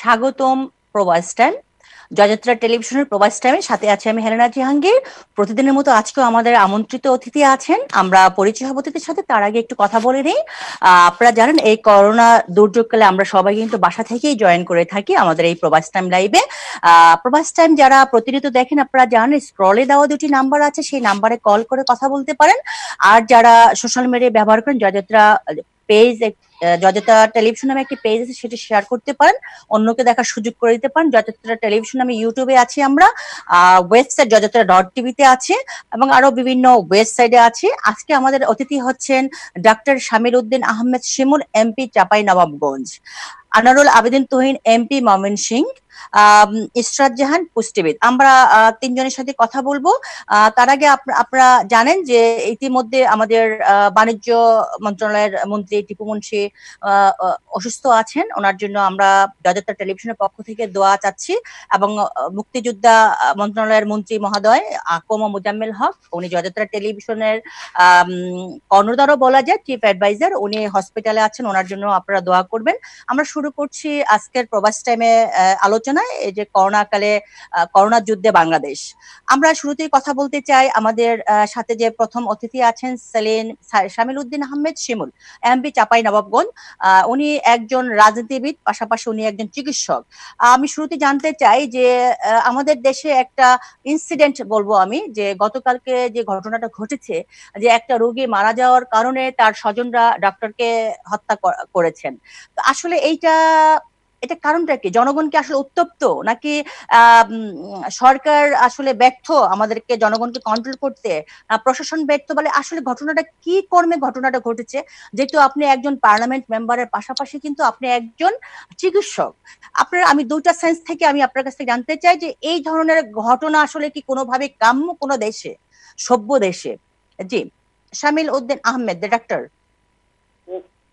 স্বাগতম প্রবাস টাইম। জয়যাত্রা টেলিভিশনের প্রবাস টাইমের সাথে আছে আমি হেলেনা জাহাঙ্গীর। প্রতিদিনের মতো আজকেও আমাদের আমন্ত্রিত অতিথি আছেন, আমরা পরিচয় হব অতিথির সাথে। তার আগে একটু কথা বলে নিই। আপনারা জানেন এই করোনা দুর্যোগকালে আমরা সবাই কিন্তু বাসা থেকেই জয়েন করে থাকি আমাদের এই প্রবাস টাইম লাইভে। প্রবাস টাইম যারা প্রতিনিয়ত দেখেন আপনারা জানেন স্ক্রলে দেওয়া দুটি নাম্বার আছে, সেই নাম্বারে কল করে কথা বলতে পারেন। আর যারা সোশ্যাল মিডিয়া ব্যবহার করেন জয়যাত্রা পেজ, জয়যাত্রা টেলিভিশন নামে একটি পেজ আছে, সেটি শেয়ার করতে পারেন, অন্যকে দেখার সুযোগ করে দিতে পারেন। জয়যাত্রা টেলিভিশন আমি ইউটিউবে আছি, আমরা ওয়েবসাইট জয়যাত্রা.টিভিতে আছে এবং আরো বিভিন্ন ওয়েবসাইটে আছে। আজকে আমাদের অতিথি হচ্ছেন ডক্টর শামিল উদ্দিন আহমেদ শিমুল, এমপি চাঁপাইনবাবগঞ্জ, আনারুল আবেদিন তুহিন, এমপি ময়মনসিংহ, ইসরাত জাহান পুষ্টিবিদ। আমরা তিনজনের সাথে কথা বলবো। তার আগে আপনারা জানেন যে ইতিমধ্যে আমাদের বাণিজ্য মন্ত্রণালয়ের মন্ত্রী টিপু মুন্সি অসুস্থ আছেন, ওনার জন্য আমরা জয়যাত্রা টেলিভিশনের পক্ষ থেকে দোয়া চাচ্ছি। এবং মুক্তিযোদ্ধা মন্ত্রণালয়ের মন্ত্রী মহোদয় আকম মুজাম্মেল হক, উনি জয়যাত্রা টেলিভিশনের কর্ণধারও বলা যায়, চিফ অ্যাডভাইজার, উনি হসপিটালে আছেন, ওনার জন্য আপনারা দোয়া করবেন। আমরা শুরু করছি আজকের প্রবাস টাইমে আলোচনায়, এই যে করোনাকালে করোনা যুদ্ধে বাংলাদেশ। আমরা শুরুতেই কথা বলতে চাই আমাদের সাথে যে প্রথম অতিথি আছেন শামিল উদ্দিন আহমেদ শিমুল, এমপি চাঁপাইনবাবগঞ্জ। উনি একজন রাজনীতিবিদ, পাশাপাশি উনি একজন চিকিৎসক। আমি শুরুতে জানতে চাই যে আমাদের দেশে একটা ইনসিডেন্ট বলবো আমি, যে গতকালকে যে ঘটনাটা ঘটেছে, যে একটা রোগী মারা যাওয়ার কারণে তার স্বজনরা ডক্টরকে হত্যা করেছেন। আসলে এটা কারণটা কি? জনগণ কি আসলে উত্তপ্ত, নাকি সরকার আসলে ব্যর্থ আমাদেরকে জনগণকে কন্ট্রোল করতে, প্রশাসন ব্যর্থ? বলে আসলে ঘটনাটা কি কর্মে ঘটনাটা ঘটেছে? যেহেতু আপনি একজন পার্লামেন্ট মেম্বারের পাশাপাশি কিন্তু আপনি একজন চিকিৎসক, আমি দুইটা সেন্স থেকে আমি আপনার কাছ থেকে জানতে চাই যে এই ধরনের ঘটনা আসলে কি কোনোভাবে কাম্য কোনো দেশে, সভ্য দেশে? জি, শামিল উদ্দিন আহমেদ ডাক্তার।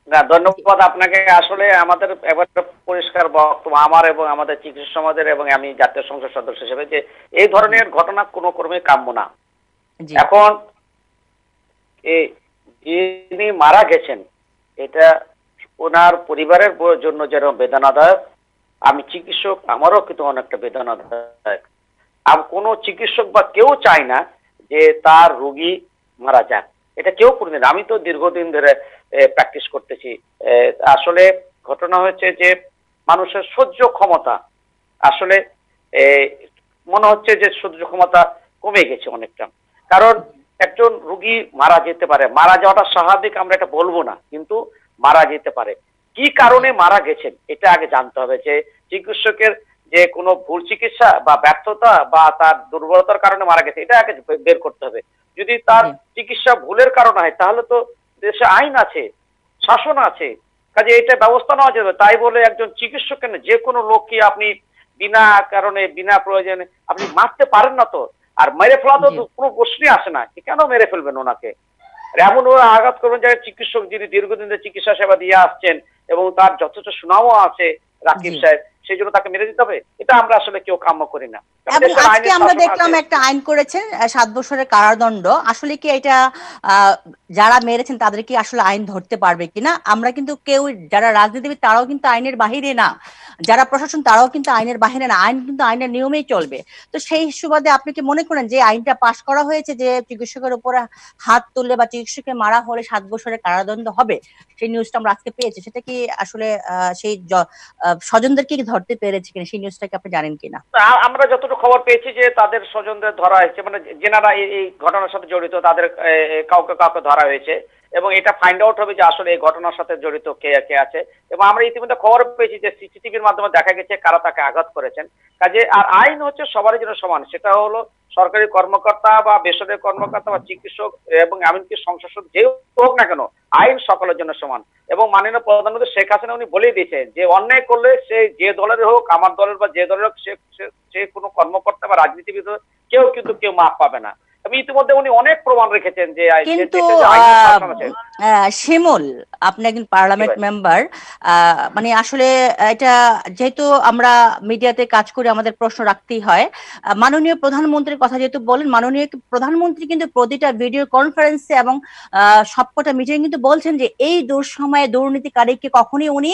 না, ধন্যবাদ আপনাকে। আসলে আমাদের এবার পরিষ্কার বক্তব্য আমার এবং আমাদের চিকিৎসা সমাজের এবং আমি জাতীয় সংসদ সদস্য হিসেবে, যে এই ধরনের ঘটনা কোনো ক্রমে কাম্য না। এখন যিনি মারা গেছেন এটা ওনার পরিবারের জন্য যেরকম বেদনাদায়ক, আমি চিকিৎসক, আমারও কিন্তু অনেকটা বেদনাদায়ক। আর কোনো চিকিৎসক বা কেউ চায় না যে তার রোগী মারা যাক, এটা কেউ কোনদিন। আমি তো দীর্ঘদিন ধরে প্র্যাকটিস করতেছি। আসলে ঘটনা হয়েছে যে মানুষের সহ্য ক্ষমতা আসলে মনে হচ্ছে যে সহ্য ক্ষমতা কমে গেছে অনেকটা। কারণ একজন রোগী মারা যেতে পারে, মারা যাওয়াটা স্বাভাবিক আমরা এটা বলবো না, কিন্তু মারা যেতে পারে। কি কারণে মারা গেছেন এটা আগে জানতে হবে। যে চিকিৎসকের যে কোনো ভুল চিকিৎসা বা ব্যর্থতা বা তার দুর্বলতার কারণে মারা গেছে এটা আগে বের করতে হবে। যদি তার চিকিৎসা ভুলের কারণে হয় তাহলে তো দেশে আইন আছে, শাসন আছে, কাজে এটা ব্যবস্থা নেওয়া যাবে। তাই বলে একজন চিকিৎসক কেন, যে কোনো লোককে আপনি বিনা কারণে বিনা প্রয়োজনে আপনি মারতে পারেন না তো। আর মেরে ফেলা তো কোনো প্রশ্নই আসে না, কেন মেরে ফেলবেন ওনাকে? এমন ওরা আঘাত করবেন যে চিকিৎসক যিনি দীর্ঘদিন ধরে চিকিৎসা সেবা দিয়ে আসছেন এবং তার যথেষ্ট সুনামও আছে রাকিব সাহেব, সেই জন্য তাকে মেরে দিতে হবে? এটা আমরা আসলে কেউ কাম্য করি না। আজকে আমরা দেখলাম একটা আইন করেছেন 7 বছরের কারাদণ্ড। আসলে কি এটা যারা মেরেছেন তাদের কি আসলে আইন ধরতে পারবে কিনা? আমরা কিন্তু কেউ, যারা রাজনীতিবিদ তারাও কিন্তু আইনের বাহিরে না, যারা প্রশাসন তারাও কিন্তু আইনের বাহিরে না, আইন কিন্তু আইনের নিয়মেই চলবে। তো সেই সুবাদে আপনি কি মনে করেন যে আইনটা পাশ করা হয়েছে যে চিকিৎসকের উপরে হাত তুললে বা চিকিৎসককে মারা হলে 7 বছরের কারাদণ্ড হবে, সেই নিউজটা আমরা আজকে পেয়েছি, সেটা কি আসলে সেই স্বজনদেরকে ধরতে পেরেছে কিনা, সেই নিউজটাকে আপনি জানেন কিনা? আমরা যতটুকু খবর পেয়েছি যে তাদের স্বজনদের ধরা হয়েছে, মানে যেনারা এই ঘটনার সাথে জড়িত তাদের কাউকে কাউকে ধরা হয়েছে এবং এটা ফাইন্ড আউট হবে যে আসলে এই ঘটনার সাথে জড়িত কে কে আছে। এবং আমরা ইতিমধ্যে খবর পেয়েছি যে সিসিটিভির মাধ্যমে দেখা গেছে কারা তাকে আঘাত করেছেন। কাজে আর আইন হচ্ছে সবারই জন্য সমান, সেটা হলো সরকারি কর্মকর্তা বা বেসরকারি কর্মকর্তা বা চিকিৎসক এবং এমনকি সংসদ যে হোক না কেন, আইন সকলের জন্য সমান। এবং মাননীয় প্রধানমন্ত্রী শেখ হাসিনা উনি বলেই দিয়েছেন যে অন্যায় করলে সে যে দলের হোক, আমার দলের বা যে দলের হোক, সে কোনো কর্মকর্তা বা রাজনীতিবিদ কেউ মাফ পাবে না। ইতিমধ্যে উনি অনেক প্রমাণ রেখেছেন যে কিন্তু শিমুল, আপনি একজন পার্লামেন্ট মেম্বার, মানে আসলে এটা যেহেতু আমরা মিডিয়াতে কাজ করে আমাদের প্রশ্ন রাখতেই হয়। মাননীয় প্রধানমন্ত্রীর কথা যেহেতু বলেন, মাননীয় প্রধানমন্ত্রী কিন্তু প্রতিটা ভিডিও কনফারেন্সে এবং সবকটা মিটিং কিন্তু বলছেন যে এই দুঃসময়ে দুর্নীতিকারীকে কখনই উনি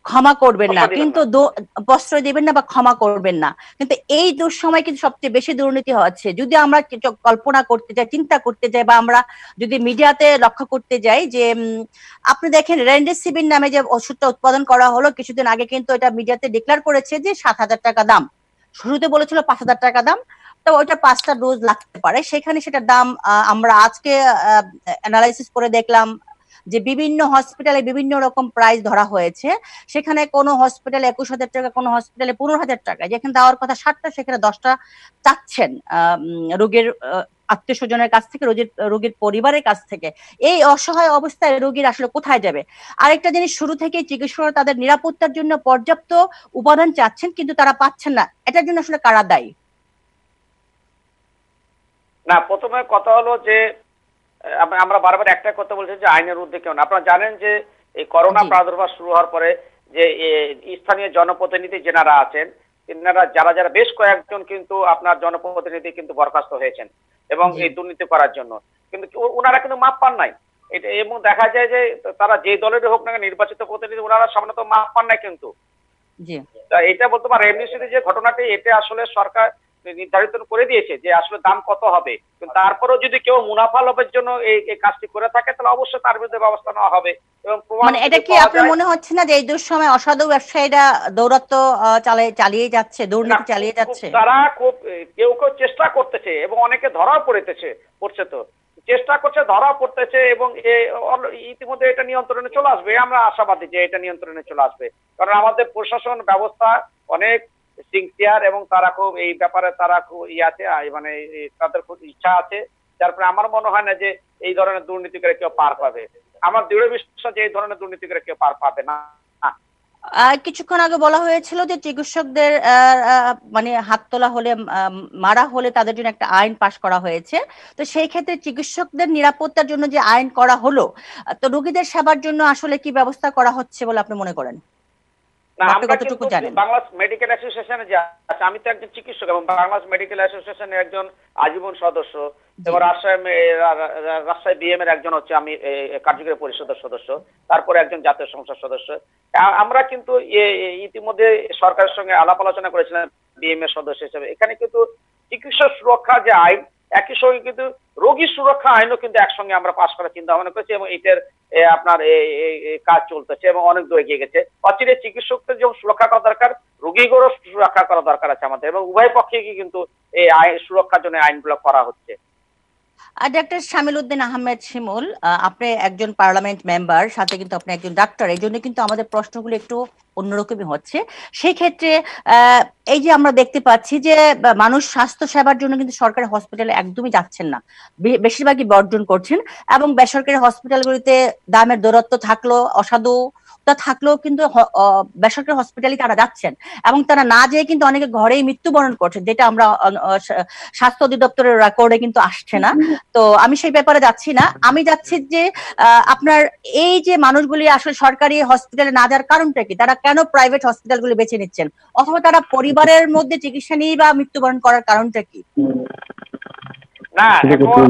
ক্ষমা করবেন না, প্রশ্রয় দিবেন কিন্তু না। প্রশ্রয় দিবেন না বা ক্ষমা করবেন না, কিন্তু এই দুঃসময় কিন্তু সবচেয়ে বেশি দুর্নীতি হচ্ছে। যদি আমরা কিছু কল্পনা করতে যাই, চিন্তা করতে যাই, বা আমরা যদি মিডিয়াতে লক্ষ্য করতে যাই যে আপনি দেখেন রেমডেসিভির নামে যে ওষুধটা উৎপাদন করা হলো কিছুদিন আগে, কিন্তু এটা মিডিয়াতে ডিক্লেয়ার করেছে যে 7,000 টাকা দাম, শুরুতে বলেছিল 5,000 টাকা দাম। তো ওইটা 5টা ডোজ লাগতে পারে, সেখানে সেটার দাম আমরা আজকে অ্যানালাইসিস করে দেখলাম যে বিভিন্ন হসপিটালে বিভিন্ন রকম প্রাইস ধরা হয়েছে। সেখানে কোনো হসপিটালে 21,000 টাকা, কোনো হসপিটালে 15,000 টাকা, যেখানে দেওয়ার কথা 7টা সেখানে 10টা চাচ্ছেন রোগীর আত্মীয় স্বজনের কাছ থেকে, রোগীর পরিবারের কাছ থেকে। এই অসহায় অবস্থায় রোগীর আসলে কোথায় যাবে? আরেকটা জিনিস, শুরু থেকে চিকিৎসকরা তাদের নিরাপত্তার জন্য পর্যাপ্ত উপাদান চাচ্ছেন, কিন্তু তারা পাচ্ছেন না। এটার জন্য আসলে কারা দায়ী? না, প্রথমে কথা হলো যে আমরা বারবার একটা কথা বলছি যে আইনের ঊর্ধ্বে কেউ না। আপনারা জানেন যে এই করোনা জি প্রাদুর্ভাব শুরু হওয়ার পরে যে স্থানীয় জনপ্রতিনিধি যেনারা আছেন, তেনারা যারা যারা বেশ কয়েকজন কিন্তু আপনার জনপ্রতিনিধি কিন্তু বরখাস্ত হয়েছেন এবং জি এই দুর্নীতি করার জন্য, কিন্তু ওনারা কিন্তু মাপ পান নাই। এটা এবং দেখা যায় যে তারা যে দলেরই হোক না কেন, নির্বাচিত প্রতিনিধি ওনারা সামনে তো মাপ পান নাই কিন্তু। জি তা এটা বলতে পারে এমনিসিতে যে ঘটনাটি, এটা আসলে সরকার নির্ধারিত করে দিয়েছে যে আসলে দাম কত হবে, কিন্তু তারপরেও যদি কেউ মুনাফা লাভের জন্য এই কাজটি করে থাকে তাহলে অবশ্যই তার বিরুদ্ধে ব্যবস্থা নেওয়া হবে এবং প্রমাণ মানে এটা যদি কি পাওয়া আপনার যায়। মনে হচ্ছে না যে এই দুঃসময় অসাধু ব্যবসায়ীরা দৌরাত্ম্য চালিয়ে যাচ্ছে, না, দুর্নীতি চালিয়ে যাচ্ছে? তারা খুব কেউ কেউ চেষ্টা করতেছে এবং অনেকে ধরাও পড়ছে তো চেষ্টা করছে, ধরা পড়তেছে এবং ইতিমধ্যে এটা নিয়ন্ত্রণে চলে আসবে। আমরা আশাবাদী যে এটা নিয়ন্ত্রণে চলে আসবে, কারণ আমাদের প্রশাসন ব্যবস্থা অনেক সিনসিয়ার এবং তারা খুব এই ব্যাপারে তারা খুব আছে, মানে তাদের খুব ইচ্ছা আছে। যার ফলে আমার মনে হয় না যে এই ধরনের দুর্নীতি করে কেউ পার পাবে। আমার দৃঢ় বিশ্বাস যে এই ধরনের দুর্নীতি করে কেউ পার পাবে না। কিছুক্ষণ আগে বলা হয়েছিল যে চিকিৎসকদের মানে হাত তোলা হলে, মারা হলে তাদের জন্য একটা আইন পাশ করা হয়েছে। তো সেই ক্ষেত্রে চিকিৎসকদের নিরাপত্তার জন্য যে আইন করা হলো, তো রোগীদের সেবার জন্য আসলে কি ব্যবস্থা করা হচ্ছে বলে আপনি মনে করেন, না, বা আপনি আমরা কতটুকু কিন্তু জানেন? বাংলাদেশ মেডিকেল অ্যাসোসিয়েশনে যে আছে, আমি তো একজন চিকিৎসক এবং বাংলাদেশ মেডিকেল অ্যাসোসিয়েশনের একজন আজীবন সদস্য জি এবং রাজশাহী বিএম এর একজন হচ্ছে আমি কার্যকরী পরিষদের সদস্য, তারপরে একজন জাতীয় সংসদ সদস্য। আমরা কিন্তু ইতিমধ্যে সরকারের সঙ্গে আলাপ আলোচনা করেছিলাম বিএম এর সদস্য হিসেবে। এখানে কিন্তু চিকিৎসা সুরক্ষা যে আইন, একই সঙ্গে কিন্তু রোগী সুরক্ষা আইনও কিন্তু একসঙ্গে আমরা পাশ করার চিন্তা ভাবনা করেছি এবং এটার আপনার কাজ চলতেছে এবং অনেক দূর এগিয়ে গেছে। অচিরে চিকিৎসকদের যেমন সুরক্ষা করা দরকার, রোগীদেরও সুরক্ষা করা দরকার আছে আমাদের, এবং উভয় পক্ষে কিন্তু এই আইন সুরক্ষার জন্য আইনগুলো করা হচ্ছে। ডাক্তার শামিল উদ্দিন আহমেদ শিমুল, আপনি একজন পার্লামেন্ট মেম্বার, সাথে কিন্তু আপনি একজন ডাক্তার, এই জন্য কিন্তু আমাদের প্রশ্নগুলো একটু অন্যরকমই হচ্ছে। সেই ক্ষেত্রে এই যে আমরা দেখতে পাচ্ছি যে মানুষ স্বাস্থ্য সেবার জন্য কিন্তু সরকারি হসপিটালে একদমই যাচ্ছেন না, বেশিরভাগই বর্জন করছেন। এবং বেসরকারি হসপিটালগুলিতে দামের দৌরাত্ম্য থাকলেও, অসাধু থাকলেও কিন্তু বেসরকারি হসপিটালে তারা যাচ্ছেন, এবং তারা না যেয়ে কিন্তু অনেকে ঘরেই মৃত্যুবরণ করছেন, যেটা আমরা স্বাস্থ্য অধিদপ্তরের রেকর্ডে কিন্তু আসছে না। তো আমি সেই ব্যাপারে যাচ্ছি না, আমি যাচ্ছি যে আপনার এই যে মানুষগুলি আসলে সরকারি হসপিটালে না যাওয়ার কারণটা কি? তারা কেন প্রাইভেট হসপিটালগুলি বেছে নিচ্ছেন, অথবা তারা পরিবারের মধ্যে চিকিৎসা নিয়ে বা মৃত্যুবরণ করার কারণটা কি? না, এখন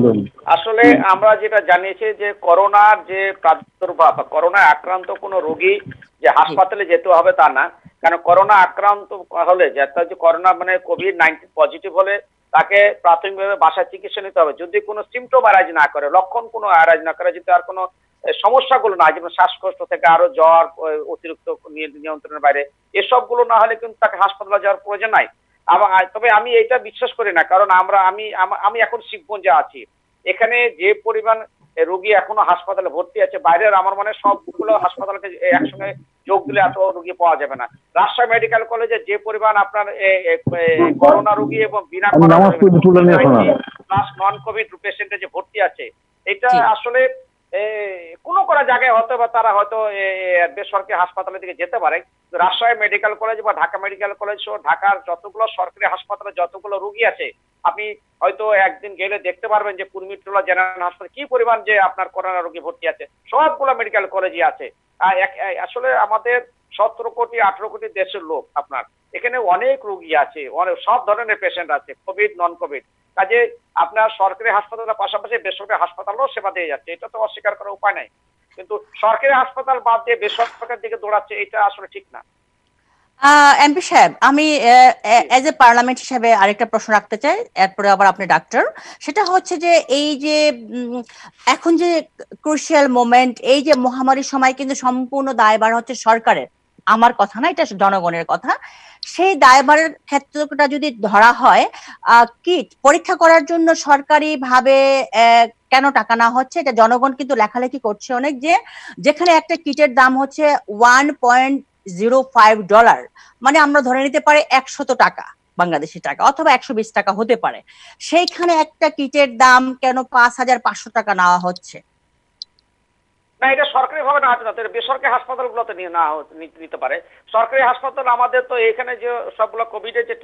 আসলে আমরা যেটা জানিয়েছি যে করোনার যে প্রাদুর্ভাব বা করোনা আক্রান্ত কোনো রোগী যে হাসপাতালে যেতে হবে তা না, কারণ করোনা আক্রান্ত হলে যে করোনা মানে কোভিড-19 পজিটিভ হলে তাকে প্রাথমিকভাবে বাসায় চিকিৎসা নিতে হবে। যদি কোনো সিমটম অ্যারাইজ না করে, লক্ষণ কোনো অ্যারাইজ না করে, যদি আর কোনো সমস্যাগুলো না, যেমন শ্বাসকষ্ট থেকে আরো জ্বর, অতিরিক্ত নিয়ন্ত্রণের বাইরে, এসবগুলো না হলে কিন্তু তাকে হাসপাতালে যাওয়ার প্রয়োজন নাই। তবে আমি এটা বিশ্বাস করি না, কারণ আমি এখন শিবগঞ্জে আছি, এখানে যে পরিমাণ রোগী এখনো হাসপাতালে ভর্তি আছে, বাইরের আমার মনে সবগুলো হাসপাতালকে একসঙ্গে যোগ দিলে এত রোগী পাওয়া যাবে না। রাজশাহী মেডিকেল কলেজে যে পরিমাণ আপনার করোনা রোগী এবং বিনা প্লাস নন কোভিড পেশেন্টে যে ভর্তি আছে, এটা আসলে কোনো কোনো জায়গায় হয়তো বা তারা হয়তো বেসরকারি হাসপাতালের দিকে যেতে পারে। রাজশাহী মেডিকেল কলেজ বা ঢাকা মেডিকেল কলেজ সহ ঢাকার যতগুলো সরকারি হাসপাতালে যতগুলো রোগী আছে, আপনি হয়তো একদিন গেলে দেখতে পারবেন যে কুর্মিটোলা জেনারেল হাসপাতালে কি পরিমাণ যে আপনার করোনা রোগী ভর্তি আছে, সবগুলো মেডিকেল কলেজই আছে। আসলে আমাদের 17 কোটি 18 কোটি দেশের লোক, আপনার এখানে অনেক রোগী আছে, অনেক সব ধরনের পেশেন্ট আছে, কোভিড নন কোভিড। কাজে আপনার সরকারি হাসপাতালের পাশাপাশি বেসরকারি হাসপাতালও সেবা দিয়ে যাচ্ছে, এটা তো অস্বীকার করার উপায় নাই। কিন্তু সরকারি হাসপাতাল বাদ দিয়ে বেসরকারি দিকে দৌড়াচ্ছে, এটা আসলে ঠিক না। এমপি সাহেব, আমি এজ এ পার্লামেন্ট হিসাবে আরেকটা প্রশ্ন রাখতে চাই, এরপরে আবার আপনি ডাক্তার। সেটা হচ্ছে যে এই যে এখন যে ক্রুশিয়াল মোমেন্ট, এই যে মহামারীর সময় কিন্তু সম্পূর্ণ দায়ভার হচ্ছে সরকারের, আমার কথা না, এটা জনগণের কথা। সেই দায়ভারের ক্ষেত্রটা যদি ধরা হয়, কিট পরীক্ষা করার জন্য সরকারি ভাবে কেন টাকা না হচ্ছে, এটা জনগণ কিন্তু লেখালেখি করছে অনেক, যে যেখানে একটা কিটের দাম হচ্ছে $1.05, মানে আমরা ধরে নিতে পারি 100 টাকা বাংলাদেশি টাকা, অথবা 120 টাকা হতে পারে। সেইখানে একটা কিটের দাম কেন 5,500 টাকা নেওয়া হচ্ছে? না, এটা সরকারি ভাবে না হতে পারে, বেসরকারি হাসপাতালগুলোতে নিতে পারে। সরকারি হাসপাতাল আমাদের তো এখানে যে সবগুলো কোভিডের যে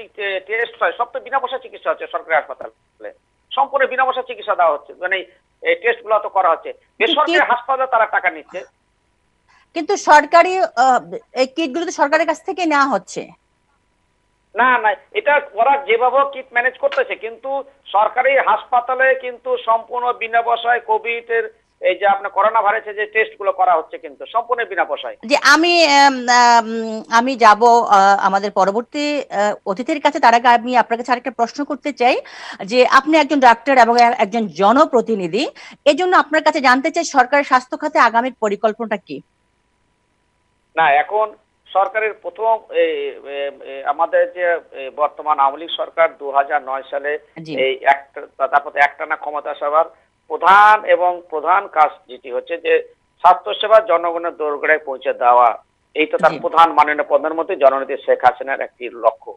টেস্ট হয়, সব তো বিনা পয়সা চিকিৎসা হচ্ছে সরকারি হাসপাতালে, সম্পূর্ণ বিনা পয়সা চিকিৎসা দেওয়া হচ্ছে, মানে এই টেস্ট গুলো তো করা হচ্ছে। বেসরকারি হাসপাতালে তারা টাকা নিচ্ছে। কিন্তু সরকারি এই কিটগুলো তো সরকারের কাছ থেকে নেওয়া হচ্ছে। না না, এটা ওরা যেভাবে কিট ম্যানেজ করতেছে, কিন্তু সরকারি হাসপাতালে কিন্তু সম্পূর্ণ বিনা পয়সায় কোভিড এর এই যে আপনার করোনা ভাইরাসের যে টেস্ট গুলো করা হচ্ছে কিন্তু সম্পূর্ণ বিনা পয়সায়। যে আমি যাব আমাদের পরবর্তী অতিথির কাছে, তার আগে আমি আপনার কাছে আরেকটা প্রশ্ন করতে চাই, যে আপনি একজন ডাক্তার এবং একজন জনপ্রতিনিধি, এজন্য আপনার কাছে জানতে চাই সরকারের স্বাস্থ্য খাতে আগামী পরিকল্পনাটা কি? না, এখন সরকারের প্রথম আমাদের যে বর্তমান আওয়ামী লীগ সরকার 2009 সালে এই তারপর একটানা ক্ষমতা সেবার প্রধান কাজ যেটি হচ্ছে যে স্বাস্থ্য সেবা জনগণের দোরগোড়ায় পৌঁছে দেওয়া, এই তো তার প্রধান মাননীয় প্রধানমন্ত্রী জননেত্রী শেখ হাসিনার একটি লক্ষ্য।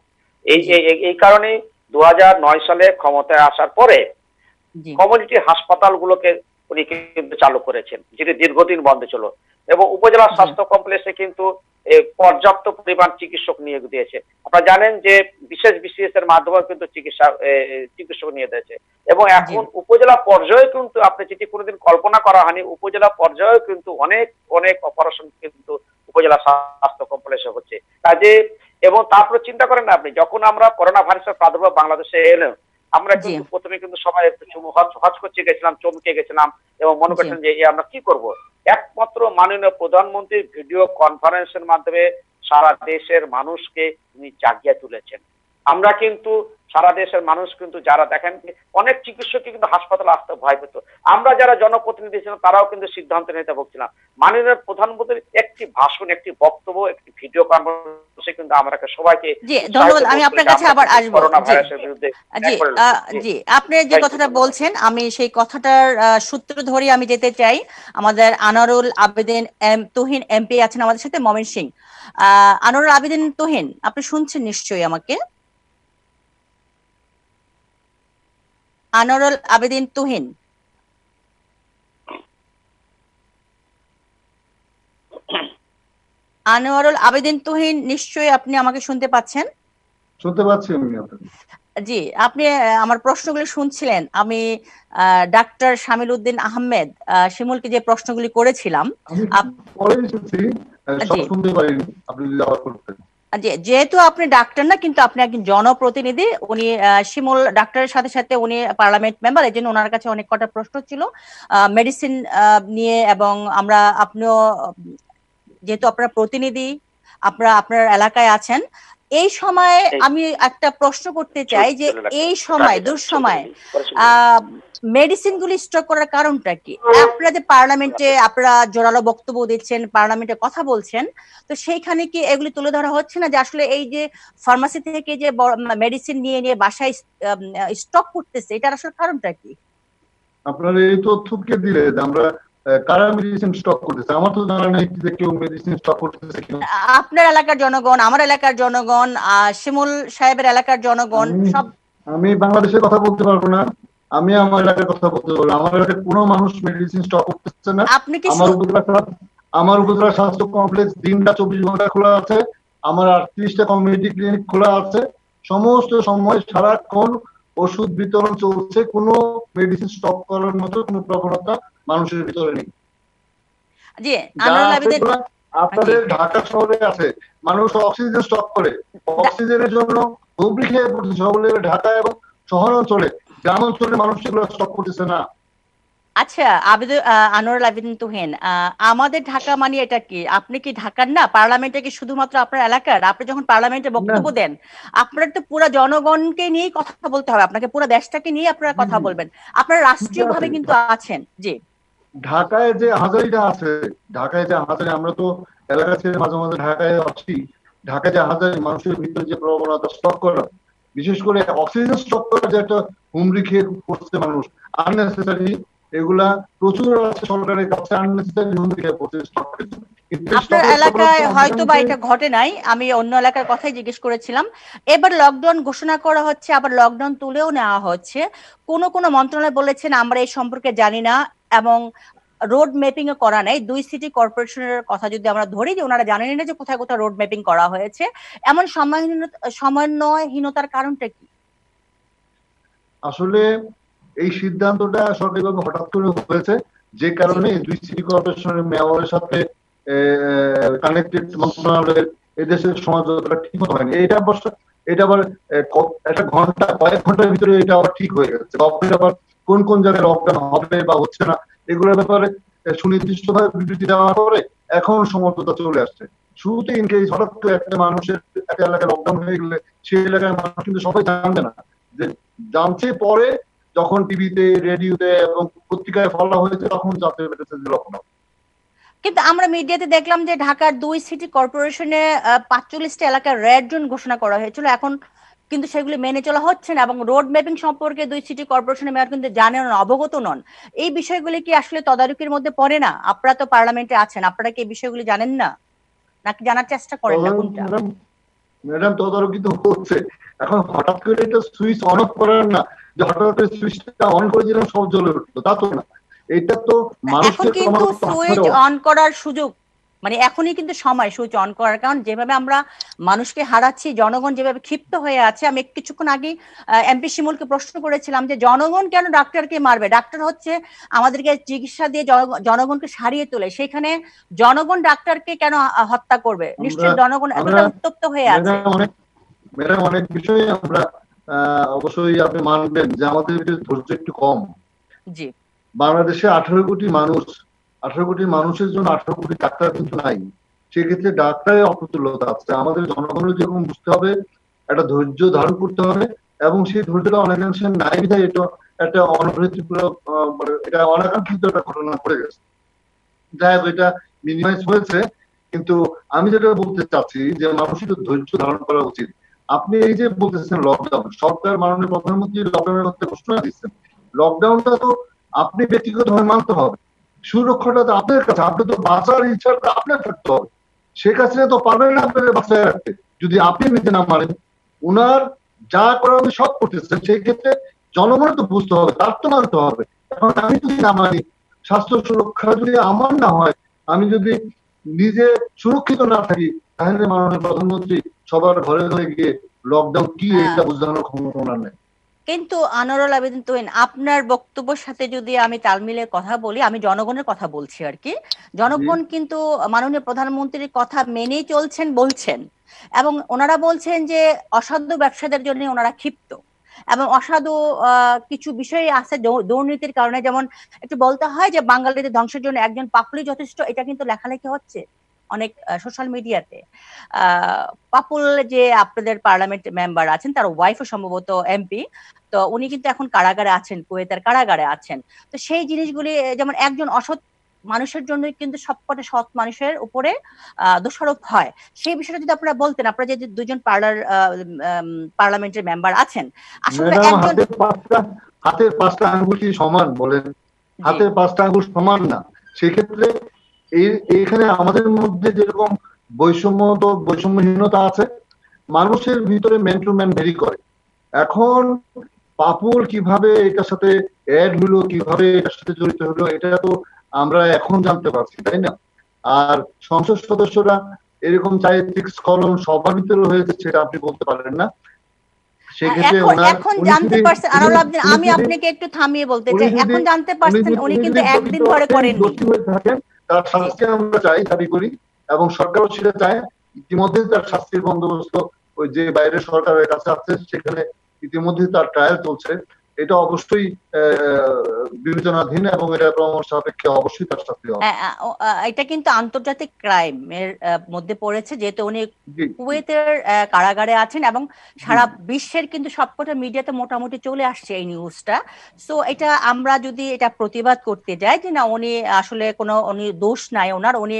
এই কারণে 2009 সালে ক্ষমতায় আসার পরে কমিউনিটি হাসপাতালগুলোকে উনি কিন্তু চালু করেছেন, যেটি দীর্ঘদিন বন্ধ ছিল, এবং উপজেলা স্বাস্থ্য কমপ্লেক্সে কিন্তু পর্যাপ্ত পরিমাণ চিকিৎসক নিয়োগ দিয়েছে। আপনারা জানেন যে বিশেষ বিসিএস এর মাধ্যমে কিন্তু চিকিৎসক নিয়ে দিয়েছে, এবং এখন উপজেলা পর্যায়ে কিন্তু আপনি যেটি কোনোদিন কল্পনা করা হয়নি, উপজেলা পর্যায়ে কিন্তু অনেক অনেক অপারেশন কিন্তু উপজেলা স্বাস্থ্য কমপ্লেক্সে হচ্ছে কাজে। এবং তারপরে চিন্তা করেন আপনি, যখন আমরা করোনা ভাইরাসের প্রাদুর্ভাব বাংলাদেশে এলো, আমরা কিন্তু প্রথমে কিন্তু সবাই একটু হচকচে গেছিলাম, চমকে গেছিলাম, এবং মনে করছেন যে আমরা কি করব। একমাত্র মাননীয় প্রধানমন্ত্রীর ভিডিও কনফারেন্সের মাধ্যমে সারা দেশের মানুষকে তিনি জাগিয়ে তুলেছেন। আমরা কিন্তু সারা দেশের মানুষ কিন্তু যারা দেখেন, অনেক চিকিৎসক কিন্তু হাসপাতালে আসতে ভয় পেত, আমরা যারা জনপ্রতিনিধি ছিলাম তারাও কিন্তু সিদ্ধান্ত নিতে ভুগছিলাম। মাননীয় প্রধানমন্ত্রীর একটি ভাষণ, একটি বক্তব্য, একটি ভিডিও কনফারেন্সে কিন্তু আমরা সবাইকে। ধন্যবাদ, আমি আপনার কাছে আবার আসবো। জি, আপনি যে কথাটা বলছেন, আমি সেই কথাটার সূত্র ধরে আমি যেতে চাই। আমাদের আনোয়ারুল আবেদিন তুহিন এমপি আছেন আমাদের সাথে, ময়মনসিংহ। আনোয়ারুল আবেদিন তুহিন, আপনি শুনছেন নিশ্চয়ই আমাকে? আনোয়ারুল আবেদিন তুহিন, আনোয়ারুল আবেদিন তুহিন, নিশ্চয়ই আপনি আমাকে শুনতে পাচ্ছেন? শুনতে পাচ্ছি আমি আপনাকে। জি, আপনি আমার প্রশ্নগুলি শুনছিলেন। আমি ডাক্তার শামিল উদ্দিন আহমেদ শিমুলকে যে প্রশ্নগুলি করেছিলাম, যেহেতু আপনি ডাক্তার না, কিন্তু আপনি একজন জনপ্রতিনিধি, উনি শিমুল ডাক্তারের সাথে সাথে উনি পার্লামেন্ট মেম্বার, এই জন্য ওনার কাছে অনেক কটা প্রশ্ন ছিল মেডিসিন নিয়ে। এবং আপনিও যেহেতু আপনার প্রতিনিধি, আপনার এলাকায় আছেন, এই সময় আমি একটা প্রশ্ন করতে চাই যে এই সময় দুঃসময় মেডিসিন গুলি স্টক করার কারণটা কি? আপনারা যে পার্লামেন্টে আপনারা জোরালো বক্তব্য দিচ্ছেন, পার্লামেন্টে কথা বলছেন, তো সেইখানে কি এগুলি তুলে ধরা হচ্ছে না যে আসলে এই যে ফার্মাসি থেকে যে মেডিসিন নিয়ে নিয়ে বাসায় স্টক করতেছে, এটার আসলে কারণটা কি? আপনারা এই তথ্য কে দিলে আমরা কারা মেডিসিন স্টক করতেছে? আমার তো জানা নেই যে কেউ মেডিসিন স্টক করতেছে কিনা। আপনার এলাকার জনগণ, আমার এলাকার জনগণ, শিমুল সাহেবের এলাকার জনগণ সব। আমি বাংলাদেশের কথা বলতে পারবো না, আমি আমার এলাকার কথা বলতে পারবো। আমার এলাকায় কোনো মানুষ মেডিসিন স্টক করতেছে না। আমার উপজেলা স্বাস্থ্য কমপ্লেক্স দিনটা 24 ঘন্টা খোলা আছে, আমার 38টা কমিউনিটি ক্লিনিক খোলা আছে, সমস্ত সময় সারাক্ষণ ওষুধ বিতরণ চলছে। কোনো মেডিসিন স্টক করার মতো কোনো প্রবণতা মানুষের ভিতরে নেই। আপনাদের ঢাকা শহরে আছে, মানুষ অক্সিজেন স্টক করে, অক্সিজেনের জন্য হুমকি খেয়ে পড়ছে সকলে। ঢাকা এবং শহর অঞ্চলে, গ্রাম অঞ্চলে মানুষ সেগুলো স্টক করতেছে না। আচ্ছা, আনোয়ারুল আবেদিন তুহিন, আমাদের ঢাকা মানে এটা কি? আপনি কি ঢাকার না? পার্লামেন্টে কি শুধুমাত্র আপনার এলাকার? আপনি যখন পার্লামেন্টে না, বক্তব্য দেন, আপনার তো পুরো জনগণকে নিয়েই কথা বলতে হবে, আপনাকে পুরো দেশটাকে নিয়ে আপনারা জি কথা জি বলবেন। আপনারা ঠিক রাষ্ট্রীয় ভাবে আছে। কিন্তু আছেন। জি। ঢাকায় যে হাজারিটা আছে, ঢাকায় যে হাজারি, আমরা তো এলাকা ছেড়ে মাঝে মাঝে ঢাকায় আছি। ঢাকায় যে হাজারি, মানুষের ভিতরে যে প্রবণতা স্টক করা, বিশেষ করে অক্সিজেন স্টক করা যে একটা হুমড়ি খেয়ে পড়ছে মানুষ, আননেসেসারি, এগুলা প্রচুর আছে সরকারের কাছে, আননেসেসারি হুমড়ি খেয়ে পড়ছে স্টকের জন্য। কিন্তু আপনার স্টকের এলাকায় হয়তো বা অধিকাংশই এটা ঘটে নাই, আমি অন্য এলাকার কথাই জিজ্ঞেস করেছিলাম। এবার লকডাউন ঘোষণা করা হচ্ছে, আবার লকডাউন তুলেও নেওয়া হচ্ছে। কোন কোন মন্ত্রণালয় বলেছেন আমরা এই সম্পর্কে জানি না, এবং রোড ম্যাপিং ও করা নাই। দুই সিটি কর্পোরেশনের কথা যদি আমরা ধরি, যে ওনারা জানেন না যে কোথায় কোথায় রোড ম্যাপিং করা হয়েছে, এমন সমন্বয়হীনতার কারণটা কি? আসলে এই সিদ্ধান্তটা সরকারিভাবে হঠাৎ করে হয়েছে, যে জি। কারণে দুই সিটি কর্পোরেশনের মেয়রের সাথে কানেক্টেড মন্ত্রণালয়ের এদেশের সমঝোতাটা ঠিক মতো হয়নি। এটা অবশ্য, এটা আবার একটা ঘন্টা, কয়েক ঘন্টার ভিতরে এটা আবার ঠিক হয়ে গেছে। লকডাউন আবার কোন কোন জায়গায় লকডাউন হবে বা হচ্ছে না, এগুলোর ব্যাপারে সুনির্দিষ্টভাবে বিবৃতি দেওয়ার পরে এখন সমঝোতা চলে আসছে। শুরুতে ইনকেস হঠাৎ করে একটা মানুষের একটা এলাকায় লকডাউন হয়ে গেলে সেই এলাকার মানুষ কিন্তু সবাই জানবে না, যে জানছে পরে, যখন টিভিতে, রেডিওতে এবং পত্রিকায় ফলা হয়েছে, তখন জানতে পেরেছে যে লকডাউন। কিন্তু আমরা মিডিয়াতে দেখলাম যে ঢাকার দুই সিটি কর্পোরেশনে ৪৫টা এলাকার রেড জোন ঘোষণা করা হয়েছিল, এখন কিন্তু সেগুলি মেনে চলা হচ্ছে না, এবং রোড ম্যাপিং সম্পর্কে দুই সিটি কর্পোরেশনের মেয়র কিন্তু জানেন না, অবগত নন। এই বিষয়গুলি কি আসলে তদারকির মধ্যে পড়ে না? আপনারা তো পার্লামেন্টে আছেন, আপনারা কি এই বিষয়গুলি জানেন না, নাকি জানার চেষ্টা করেন না, তদারকি কোনটা? ম্যাডাম, ম্যাডাম তদারকি তো হচ্ছে। এখন হঠাৎ করে এটা সুইচ অন অফ করার না, যে হঠাৎ করে সুইচটা অন করে দিলাম সব জ্বলে উঠলো, তা তো না। এটা তো এখন মানুষকে কিন্তু ক্রমাগত হাতে সুইচ দেওয়া। অন করার সুযোগ, মানে এখনই কিন্তু সময় সুইচ অন করার, কারণ যেভাবে আমরা মানুষকে হারাচ্ছি, জনগণ যেভাবে ক্ষিপ্ত হয়ে আছে। আমি কিছুক্ষণ আগে এমপি শিমুলকে প্রশ্ন করেছিলাম যে জনগণ কেন ডাক্তারকে মারবে? ডাক্তার হচ্ছে আমাদেরকে চিকিৎসা দিয়ে জনগণকে সারিয়ে তোলে, সেখানে জনগণ ডাক্তারকে কেন হত্যা করবে? আমরা নিশ্চয়ই জনগণ আমরা এতটা উত্তপ্ত হয়ে আছে। ম্যাডাম অনেক, ম্যাডাম অনেক বিষয়ে আমরা অবশ্যই আপনি মানবেন যে আমাদের ভিতরে ধৈর্য একটু কম। জি। বাংলাদেশে 18 কোটি মানুষ, 18 কোটি মানুষের জন্য 18 কোটি ডাক্তার কিন্তু নাই। সেক্ষেত্রে ডাক্তারের অপ্রতুলতা আছে। আমাদের জনগণের যেরকম বুঝতে হবে, একটা ধৈর্য ধারণ করতে হবে, এবং সেই ধৈর্যটা অনেকাংশে নাই বিধায় এটা একটা অনভিপ্রেত, এটা অনাকাঙ্ক্ষিত একটা ঘটনা ঘটে গেছে। যাই হোক, এটা মিনিমাইজ হয়েছে। কিন্তু আমি যেটা বলতে চাচ্ছি যে মানুষের তো ধৈর্য ধারণ করা উচিত। আপনি এই যে বলতেছেন লকডাউন, সরকার, মাননীয় প্রধানমন্ত্রী লকডাউনের মধ্যে ঘোষণা দিচ্ছেন, লকডাউনটা তো আপনি ব্যক্তিগতভাবে মানতে হবে। সুরক্ষাটা তো আপনার কাছে, আপনি তো বাঁচার ইচ্ছাটা আপনার থাকতে হবে। শেখ হাসিনা তো পারবেন না আপনাকে বাঁচায় রাখতে যদি আপনি নিজে না মানেন। উনার যা করার উনি সব করতেছেন, সেই ক্ষেত্রে জনগণের তো বুঝতে হবে, তার তো মানতে হবে। এখন আমি যদি না মানি, স্বাস্থ্য সুরক্ষা যদি আমার না হয়, আমি যদি নিজে সুরক্ষিত না থাকি, তাহলে মাননীয় প্রধানমন্ত্রী সবার ঘরে ঘরে গিয়ে লকডাউন কি এটা বোঝানোর ক্ষমতা ওনার নেই। কিন্তু আনোয়ারুল আবেদিন তুহিন, আপনার বক্তব্যের সাথে যদি আমি তাল মিলিয়ে কথা বলি, আমি জনগণের কথা বলছি আর কি। জি জনগণ কিন্তু মাননীয় প্রধানমন্ত্রীর কথা মেনেই চলছেন, বলছেন, এবং ওনারা বলছেন যে অসাধু ব্যবসাদের জন্য ওনারা ক্ষিপ্ত, এবং অসাধু কিছু বিষয় আছে দুর্নীতির কারণে। যেমন একটু বলতে হয় যে বাঙালিদের ধ্বংসের জন্য একজন পাপুলি যথেষ্ট, এটা কিন্তু লেখালেখি হচ্ছে অনেক সোশ্যাল মিডিয়াতে। পাপুল যে আপনাদের পার্লামেন্ট মেম্বার আছেন, তার ওয়াইফও সম্ভবত এমপি, তো উনি কিন্তু এখন কারাগারে আছেন, কুয়েতের কারাগারে আছেন। তো সেই জিনিসগুলি, যেমন একজন অসৎ মানুষের জন্য কিন্তু সবকটা সৎ মানুষের উপরে দোষারোপ হয়। সেই বিষয়টা যদি আপনারা বলতেন, আপনারা যে দুজন পার্লামেন্টের মেম্বার আছেন, আসলে ম্যাডাম, একজন। হাতের পাঁচটা আঙ্গুল কি সমান বলেন? জি। হাতের পাঁচটা আঙ্গুল সমান না। সেক্ষেত্রে এখানে আমাদের মধ্যে যেরকম বৈষম্যহীনতা আছে, মানুষের ভিতরে ম্যান টু ম্যান ভেরি করে। এখন পাপুল কিভাবে এটার সাথে অ্যাড হলো, কিভাবে এটার সাথে জড়িত হলো, এটা তো আমরা এখন জানতে পারছি, তাই না? আর সংসদ সদস্যরা এরকম চারিত্রিক স্খলন সবার ভিতরে হয়েছে সেটা আপনি বলতে পারেন না। সেক্ষেত্রে এখন ওনার, এখন উনি জানতে যদি পারছেন উনি আনোয়ার আব্দিন, উনি আমি যদি আপনাকে একটু থামিয়ে বলতে উনি চাই, যদি এখন জানতে উনি পারছেন উনি কিন্তু একদিন ধরে যদি করেননি। দোষী হয়ে থাকেন, তার জি। শাস্তি আমরা চাই, দাবি করি, এবং সরকারও সেটা চায়। ইতিমধ্যে তার শাস্তির বন্দোবস্ত ওই যে বাইরের সরকারের কাছে আছে, সেখানে ইতিমধ্যে তার ট্রায়াল চলছে। এটা অবশ্যই বিবেচনাধীন এবং এটা পরামর্শ সাপেক্ষে অবশ্যই তার শাস্তি হবে। এটা কিন্তু আন্তর্জাতিক ক্রাইম এর মধ্যে পড়েছে, যেহেতু উনি কুয়েতের কারাগারে আছেন এবং সারা বিশ্বের কিন্তু সবকটা মিডিয়াতে মোটামুটি চলে আসছে এই নিউজটা। সো এটা আমরা যদি এটা প্রতিবাদ করতে যাই যে না উনি আসলে কোনো উনি দোষ নাই ওনার, উনি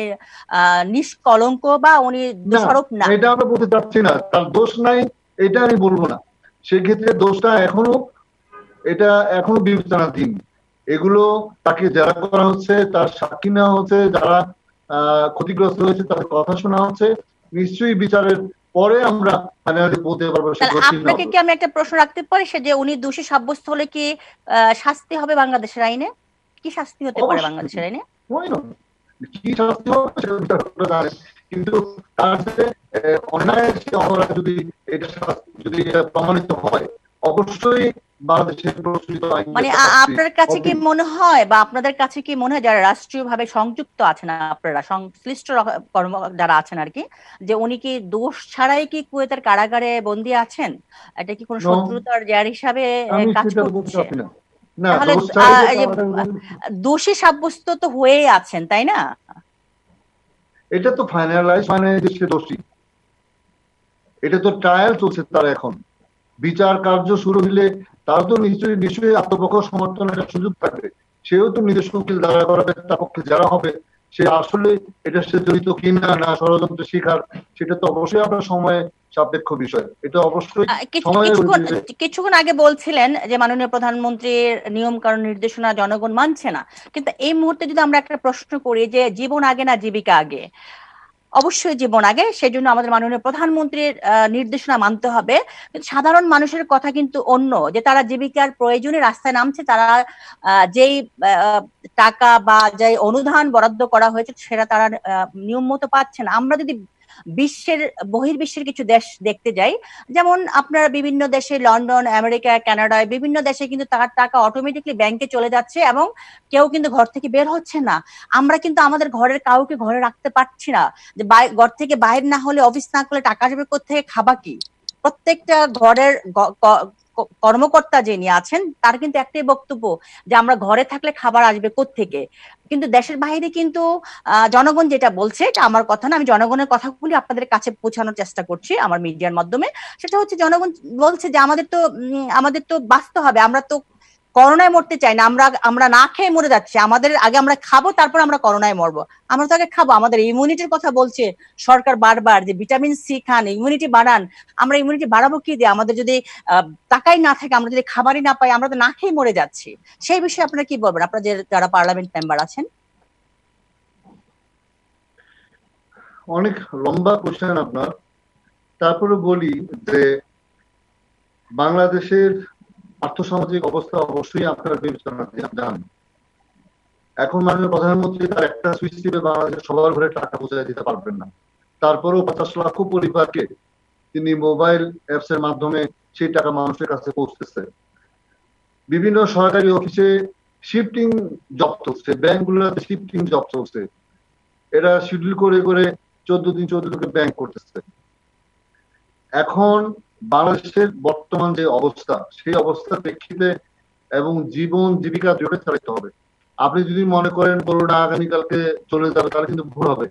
নিষ্কলঙ্ক বা উনি দোষারোপ না, এটা আমরা বলতে চাচ্ছি না তার দোষ নাই, এটা আমি বলবো না। সেক্ষেত্রে দোষটা এখনো বিবেচনাধীন। এগুলো তাকে জেরা করা হচ্ছে, তার সাক্ষী নেওয়া হচ্ছে, যারা ক্ষতিগ্রস্ত হয়েছে তাদের কথা শোনা হচ্ছে। নিশ্চয়ই বিচারের পরে আমরা বলতে পারবো। আপনাকে কি আমি একটা প্রশ্ন রাখতে পারি, সে যে উনি দোষী সাব্যস্ত হলে কি শাস্তি হবে বাংলাদেশের আইনে? কি শাস্তি হতে পারে বাংলাদেশের আইনে? কি শাস্তি হবে সেটা জানে, কিন্তু তার যে অন্যায় অপরাধ যদি প্রমাণিত হয় অবশ্যই বাংলাদেশের প্রচলিত আইন। মানে আপনার কাছে কি মনে হয় বা আপনাদের কাছে কি মনে হয় যারা রাষ্ট্রীয়ভাবে সংযুক্ত আছেন, আপনারা সংশ্লিষ্ট কর্ম যারা আছেন আর কি, যে উনি কি দোষ ছাড়াই কি কুয়েতের কারাগারে বন্দী আছেন? এটা কি কোনো শত্রুতার জার হিসাবে কাজ করছে? তাহলে দোষী সাব্যস্ত তো হয়েই আছেন, তাই না? এটা তো ফাইনালাইজ, মানে সে দোষী, এটা তো ট্রায়াল চলছে তার। এখন বিচার কার্য শুরু হলে তার তো নিশ্চয়ই আত্মপক্ষ সমর্থন একটা সুযোগ থাকবে। সেও তো নিজস্ব উকিল দাঁড়া করাবে, তার পক্ষে যারা হবে সে আসলে এটা সে জড়িত কিনা না ষড়যন্ত্র শিকার, সেটা তো অবশ্যই আপনার সময় সাপেক্ষ বিষয়। এটা অবশ্যই কিছুক্ষণ আগে বলছিলেন যে মাননীয় প্রধানমন্ত্রীর নিয়ম কানুন নির্দেশনা জনগণ মানছে না, কিন্তু এই মুহূর্তে যদি আমরা একটা প্রশ্ন করি যে জীবন আগে না জীবিকা আগে, অবশ্যই জীবন আগে, সেই জন্য আমাদের মাননীয় প্রধানমন্ত্রীর নির্দেশনা মানতে হবে। কিন্তু সাধারণ মানুষের কথা কিন্তু অন্য, যে তারা জীবিকার প্রয়োজনে রাস্তায় নামছে, তারা যেই টাকা বা যে অনুদান বরাদ্দ করা হয়েছে সেটা তারা নিয়ম মতো পাচ্ছে না। আমরা যদি বহির্বিশ্বের কিছু দেশ দেখতে যাই, যেমন আপনার বিভিন্ন দেশে লন্ডন, আমেরিকা, কানাডায় বিভিন্ন দেশে কিন্তু তার টাকা অটোমেটিকলি ব্যাংকে চলে যাচ্ছে এবং কেউ কিন্তু ঘর থেকে বের হচ্ছে না। আমরা কিন্তু আমাদের ঘরের কাউকে ঘরে রাখতে পারছি না, যে ঘর থেকে বাইরে না হলে, অফিস না করলে টাকা আসবে কোত্থেকে, খাবা কি? প্রত্যেকটা ঘরের কর্মকর্তা যিনি আছেন তার কিন্তু একটাই বক্তব্য যে আমরা ঘরে থাকলে খাবার আসবে কোত্থেকে। কিন্তু দেশের বাইরে কিন্তু জনগণ যেটা বলছে, এটা আমার কথা না, আমি জনগণের কথাগুলি আপনাদের কাছে পৌঁছানোর চেষ্টা করছি আমার মিডিয়ার মাধ্যমে। সেটা হচ্ছে জনগণ বলছে যে আমাদের তো বাঁচতে হবে, আমরা তো করোনায় মরতে চাই না, আমরা না খেয়ে মরে যাচ্ছি, আমাদের আগে আমরা খাবো তারপর আমরা করোনায় মরবো। আমরা তো আগে খাবো। আমাদের ইমিউনিটির কথা বলছে সরকার বারবার যে ভিটামিন সি খান, ইমিউনিটি বাড়ান। আমরা ইমিউনিটি বাড়াবো কি দিয়ে? আমাদের যদি টাকাই না থাকে, আমরা যদি খাবারই না পাই, আমরা তো না খেয়ে মরে যাচ্ছি। সেই বিষয়ে আপনারা কি বলবেন, আপনারা যারা পার্লামেন্ট মেম্বার আছেন? অনেক লম্বা কোশ্চেন আপনার। তারপরে বলি যে বাংলাদেশের আর্থসামাজিক অবস্থা অবশ্যই আপনার বিবেচনা জানেন। এখন মাননীয় প্রধানমন্ত্রী তার একটা সুইচ টিপে বাংলাদেশের সবার ঘরে টাকা পৌঁছে দিতে পারবেন না। তারপরেও 50 লক্ষ পরিবারকে তিনি মোবাইল অ্যাপস এর মাধ্যমে সেই টাকা মানুষের কাছে পৌঁছতেছে। বিভিন্ন সরকারি অফিসে শিফটিং জব চলছে, ব্যাংকগুলোতে শিফটিং জব চলছে। এরা শিডিউল করে করে 14 দিন ব্যাংক করতেছে। এখন বাংলাদেশের বর্তমান যে অবস্থা, সেই অবস্থার প্রেক্ষিতে এবং জীবন জীবিকা জোরে চালাতে হবে। আপনি যদি মনে করেন করোনা আগামীকালকে চলে যাবে, তাহলে কিন্তু ভুল হবে।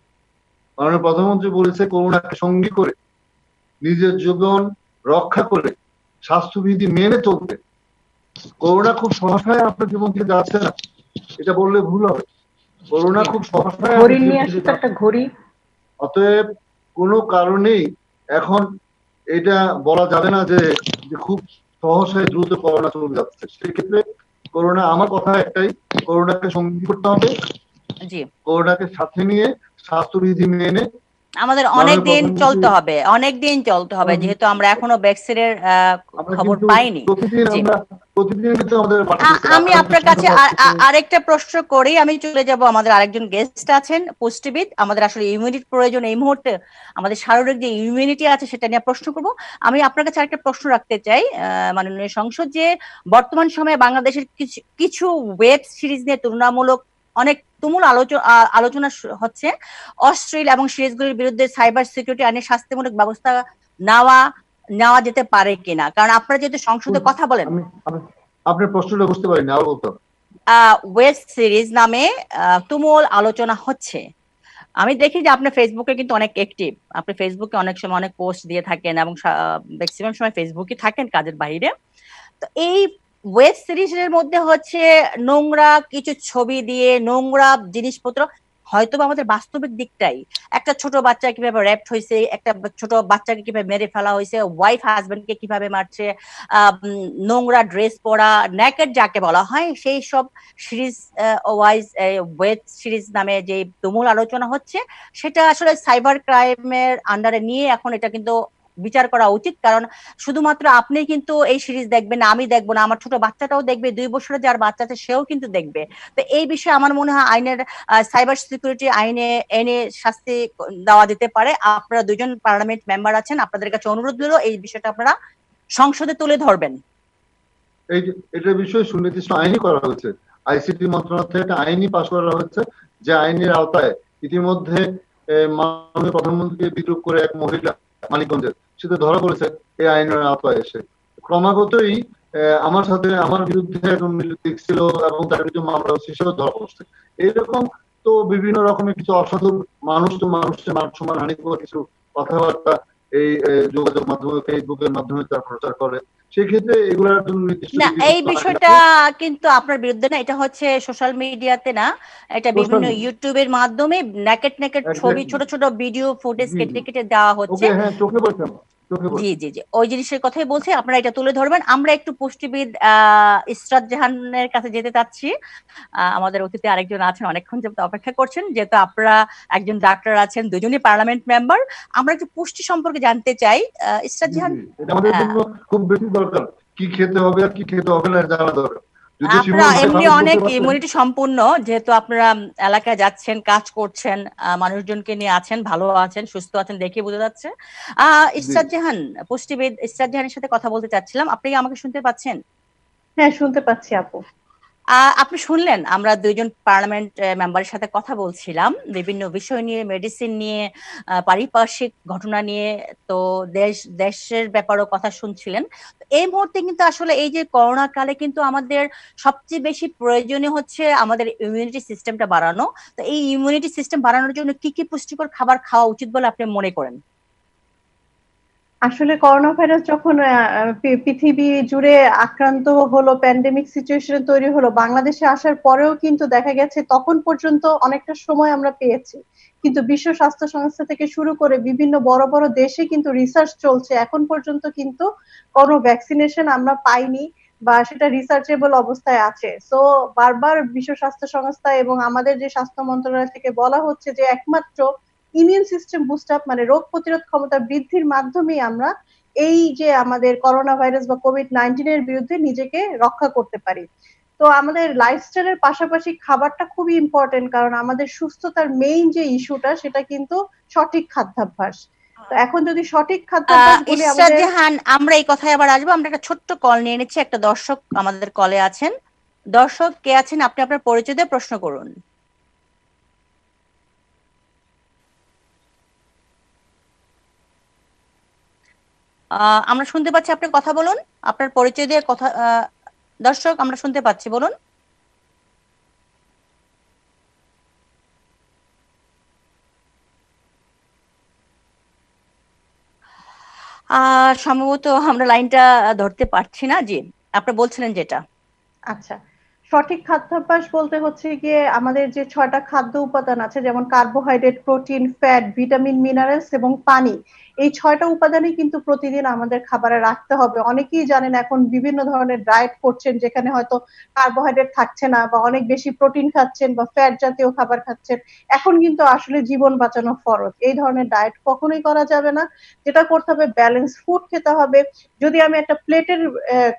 মাননীয় প্রধানমন্ত্রী বলেছে করোনাকে সঙ্গী করে নিজের জীবন রক্ষা করে স্বাস্থ্যবিধি মেনে চলতে। করোনা খুব সহসায় আপনার জীবন থেকে যাচ্ছে না, এটা বললে ভুল হবে। করোনা খুব সহসায়, অতএব কোনো কারণেই এখন এটা বলা যাবে না যে খুব সহসায় দ্রুত করোনা চলে যাচ্ছে। সেক্ষেত্রে করোনা, আমার কথা একটাই, করোনাকে সঙ্গী করতে হবে, করোনাকে সাথে নিয়ে স্বাস্থ্যবিধি মেনে আমাদের অনেকদিন চলতে হবে, যেহেতু আমরা এখনো ভ্যাকসিনের খবর পাইনি। আমি আপনার কাছে আরেকটা প্রশ্ন করি, আমি চলে যাব, আমাদের আরেকজন গেস্ট আছেন পুষ্টিবিদ। আমাদের আসলে ইমিউনিটির প্রয়োজন এই মুহূর্তে, আমাদের শারীরিক যে ইমিউনিটি আছে সেটা নিয়ে প্রশ্ন করব। আমি আপনার কাছে আরেকটা প্রশ্ন রাখতে চাই মাননীয় সংসদ, যে বর্তমান সময়ে বাংলাদেশের কিছু ওয়েব সিরিজ নিয়ে তুলনামূলক অনেক তুমুল আলোচনা হচ্ছে। অশ্লীল এবং সিরিজগুলির বিরুদ্ধে সাইবার সিকিউরিটি আইনে শাস্তিমূলক ব্যবস্থা নেওয়া যেতে পারে কিনা? কারণ আপনারা যেহেতু সংসদে কথা বলেন। আপনার প্রশ্নটা বুঝতে পারিনি, আরো বলতে হবে। ওয়েব সিরিজ নামে তুমুল আলোচনা হচ্ছে। আমি দেখি যে আপনার ফেসবুকে কিন্তু অনেক অ্যাক্টিভ, আপনি ফেসবুকে অনেক সময় অনেক পোস্ট দিয়ে থাকেন এবং ম্যাক্সিমাম সময় ফেসবুকে থাকেন কাজের বাইরে। তো এই ওয়েব সিরিজের মধ্যে হচ্ছে নোংরা কিছু ছবি দিয়ে নোংরা জিনিসপত্র, হয়তো আমাদের বাস্তবিক দিকটাই, একটা ছোট বাচ্চা কিভাবে র্যাপড হয়েছে, একটা ছোট বাচ্চাকে কিভাবে মেরে ফেলা হয়েছে, ওয়াইফ হাজবেন্ডকে কিভাবে মারছে, নোংরা ড্রেস পরা, নেকেড যাকে বলা হয়, সেই সব সিরিজ ওয়াইজ ওয়েব সিরিজ নামে যে তুমুল আলোচনা হচ্ছে, সেটা আসলে সাইবার ক্রাইমের আন্ডারে নিয়ে এখন এটা কিন্তু বিচার করা উচিত। কারণ শুধুমাত্র আপনি কিন্তু এই সিরিজ দেখবেন না, আমি দেখবো না, আমার ছোট বাচ্চাটাও দেখবে, 2 বছরের যার বাচ্চা আছে সেও কিন্তু দেখবে। তো এই বিষয়ে আমার মনে হয় আইনের সাইবার সিকিউরিটি আইনে এনে শাস্তি দেওয়া যেতে পারে। আপনারা 2জন পার্লামেন্ট মেম্বার আছেন, আপনাদের কাছে অনুরোধ হলো এই বিষয়টা আপনারা সংসদে তুলে ধরবেন। এটার বিষয়ে সুনির্দিষ্ট আইনই করা হয়েছে, আইসিটি মন্ত্রণালয় থেকে একটা আইনই পাশ করা হচ্ছে, যে আইনের আওতায় ইতিমধ্যে মাননীয় প্রধানমন্ত্রীকে বিদ্রুপ করে এক মহিলা মানিকগঞ্জের, সেটা ধরা পড়েছে এই আইনের আওতায় এসে। ক্রমাগতই আমার সাথে আমার বিরুদ্ধে একজন ছিল এবং তার বিরুদ্ধে মামলা হচ্ছে, সেও ধরা পড়ছে। এইরকম তো বিভিন্ন রকমের কিছু অসাধু মানুষ তো মানুষের মান সম্মান হানিকর কিছু কথাবার্তা এই যোগাযোগ মাধ্যমে ফেসবুকের মাধ্যমে তারা প্রচার করে। সেক্ষেত্রে এগুলোর জন্য না, এই বিষয়টা কিন্তু আপনার বিরুদ্ধে না, এটা হচ্ছে সোশ্যাল মিডিয়াতে না, এটা বিভিন্ন ইউটিউবের মাধ্যমে নেকেট নেকেট ছবি, ছোট ছোট ভিডিও ফুটেজ কেটে কেটে দেওয়া হচ্ছে। জি জি জি, ওই জিনিসের কথাই বলছি, আপনারা এটা তুলে ধরবেন। আমরা একটু পুষ্টিবিদ ইসরাত জাহানের কাছে যেতে চাচ্ছি। আমাদের অতিথি আরেকজন আছেন, অনেকক্ষণ যাবত অপেক্ষা করছেন, যেহেতু আপনারা একজন ডাক্তার আছেন, 2জনই পার্লামেন্ট মেম্বার, আমরা একটু পুষ্টি সম্পর্কে জানতে চাই। ইসরাত জাহান, আমাদের জন্য খুব বেশি দরকার, কি খেতে হবে আর কি খেতে হবে না জানা দরকার। আপনারা এমনি অনেক ইমিউনিটি সম্পূর্ণ, যেহেতু আপনারা এলাকায় যাচ্ছেন, কাজ করছেন, মানুষজনকে নিয়ে আছেন, ভালো আছেন, সুস্থ আছেন, দেখে বোঝা যাচ্ছে। ইসরাত জাহান, পুষ্টিবিদ ইসরাত জাহানের সাথে কথা বলতে চাচ্ছিলাম। আপনি কি আমাকে শুনতে পাচ্ছেন? হ্যাঁ, শুনতে পাচ্ছি আপু। আপনি শুনলেন আমরা 2জন পার্লামেন্ট মেম্বারের সাথে কথা বলছিলাম বিভিন্ন বিষয় নিয়ে, মেডিসিন নিয়ে, পারিপার্শ্বিক ঘটনা নিয়ে, তো দেশের ব্যাপারেও কথা শুনছিলেন। এই মুহূর্তে কিন্তু আসলে এই যে করোনা কালে কিন্তু আমাদের সবচেয়ে বেশি প্রয়োজনীয় হচ্ছে আমাদের ইমিউনিটি সিস্টেমটা বাড়ানো। তো এই ইমিউনিটি সিস্টেম বাড়ানোর জন্য কি কি পুষ্টিকর খাবার খাওয়া উচিত বলে আপনি মনে করেন? আসলে করোনা ভাইরাস যখন পৃথিবী জুড়ে আক্রান্ত হলো, প্যান্ডেমিক সিচুয়েশন তৈরি হলো, বাংলাদেশে আসার পরেও কিন্তু দেখা গেছে তখন পর্যন্ত অনেকটা সময় আমরা পেয়েছি, কিন্তু বিশ্ব স্বাস্থ্য সংস্থা থেকে শুরু করে বিভিন্ন বড় বড় দেশে কিন্তু রিসার্চ চলছে, এখন পর্যন্ত কিন্তু কোনো ভ্যাকসিনেশন আমরা পাইনি বা সেটা রিসার্চেবল অবস্থায় আছে। সো বারবার বিশ্ব স্বাস্থ্য সংস্থা এবং আমাদের যে স্বাস্থ্য মন্ত্রণালয় থেকে বলা হচ্ছে যে একমাত্র ইমিউন সিস্টেম বুস্ট আপ, মানে রোগ প্রতিরোধ ক্ষমতা বৃদ্ধির মাধ্যমেই আমরা এই যে আমাদের করোনা ভাইরাস বা কোভিড-19 এর বিরুদ্ধে নিজেকে রক্ষা করতে পারি। তো আমাদের লাইফস্টাইলের পাশাপাশি খাবারটা খুবই ইম্পর্টেন্ট, কারণ আমাদের সুস্থতার মেইন যে ইস্যুটা সেটা কিন্তু সঠিক খাদ্যাভ্যাস। তো এখন যদি সঠিক খাদ্যাভ্যাস বলি, ইসরাত জাহান, আমরা এই কথায় আবার আসবো। আমরা একটা ছোট্ট কল নিয়ে নিচ্ছি, একটা দর্শক আমাদের কলে আছেন। দর্শক কে আছেন, আপনি আপনার পরিচয় দিয়ে প্রশ্ন করুন। আমরা শুনতে পাচ্ছি, আপনি কথা বলুন, আপনার পরিচয় দিয়ে কথা। দর্শক, আমরা শুনতে পাচ্ছি, বলুন। সম্ভবত আমরা লাইনটা ধরতে পারছি না। জি, আপনি বলছিলেন যেটা। আচ্ছা, সঠিক খাদ্যাভ্যাস বলতে হচ্ছে গিয়ে আমাদের যে 6টা খাদ্য উপাদান আছে, যেমন carbohydrate, protein, fat, vitamin, minerals এবং পানি, এই 6টা উপাদানই কিন্তু প্রতিদিন আমাদের খাবারে রাখতে হবে। অনেকেই জানেন এখন বিভিন্ন ধরনের ডায়েট করছেন, যেখানে হয়তো কার্বোহাইড্রেট থাকছে না বা অনেক বেশি প্রোটিন খাচ্ছেন বা ফ্যাট জাতীয় খাবার খাচ্ছেন। এখন কিন্তু আসলে জীবন বাঁচানো ফরজ, এই ধরনের ডায়েট কখনোই করা যাবে না। যেটা করতে হবে, ব্যালেন্স ফুড খেতে হবে। যদি আমি একটা প্লেটের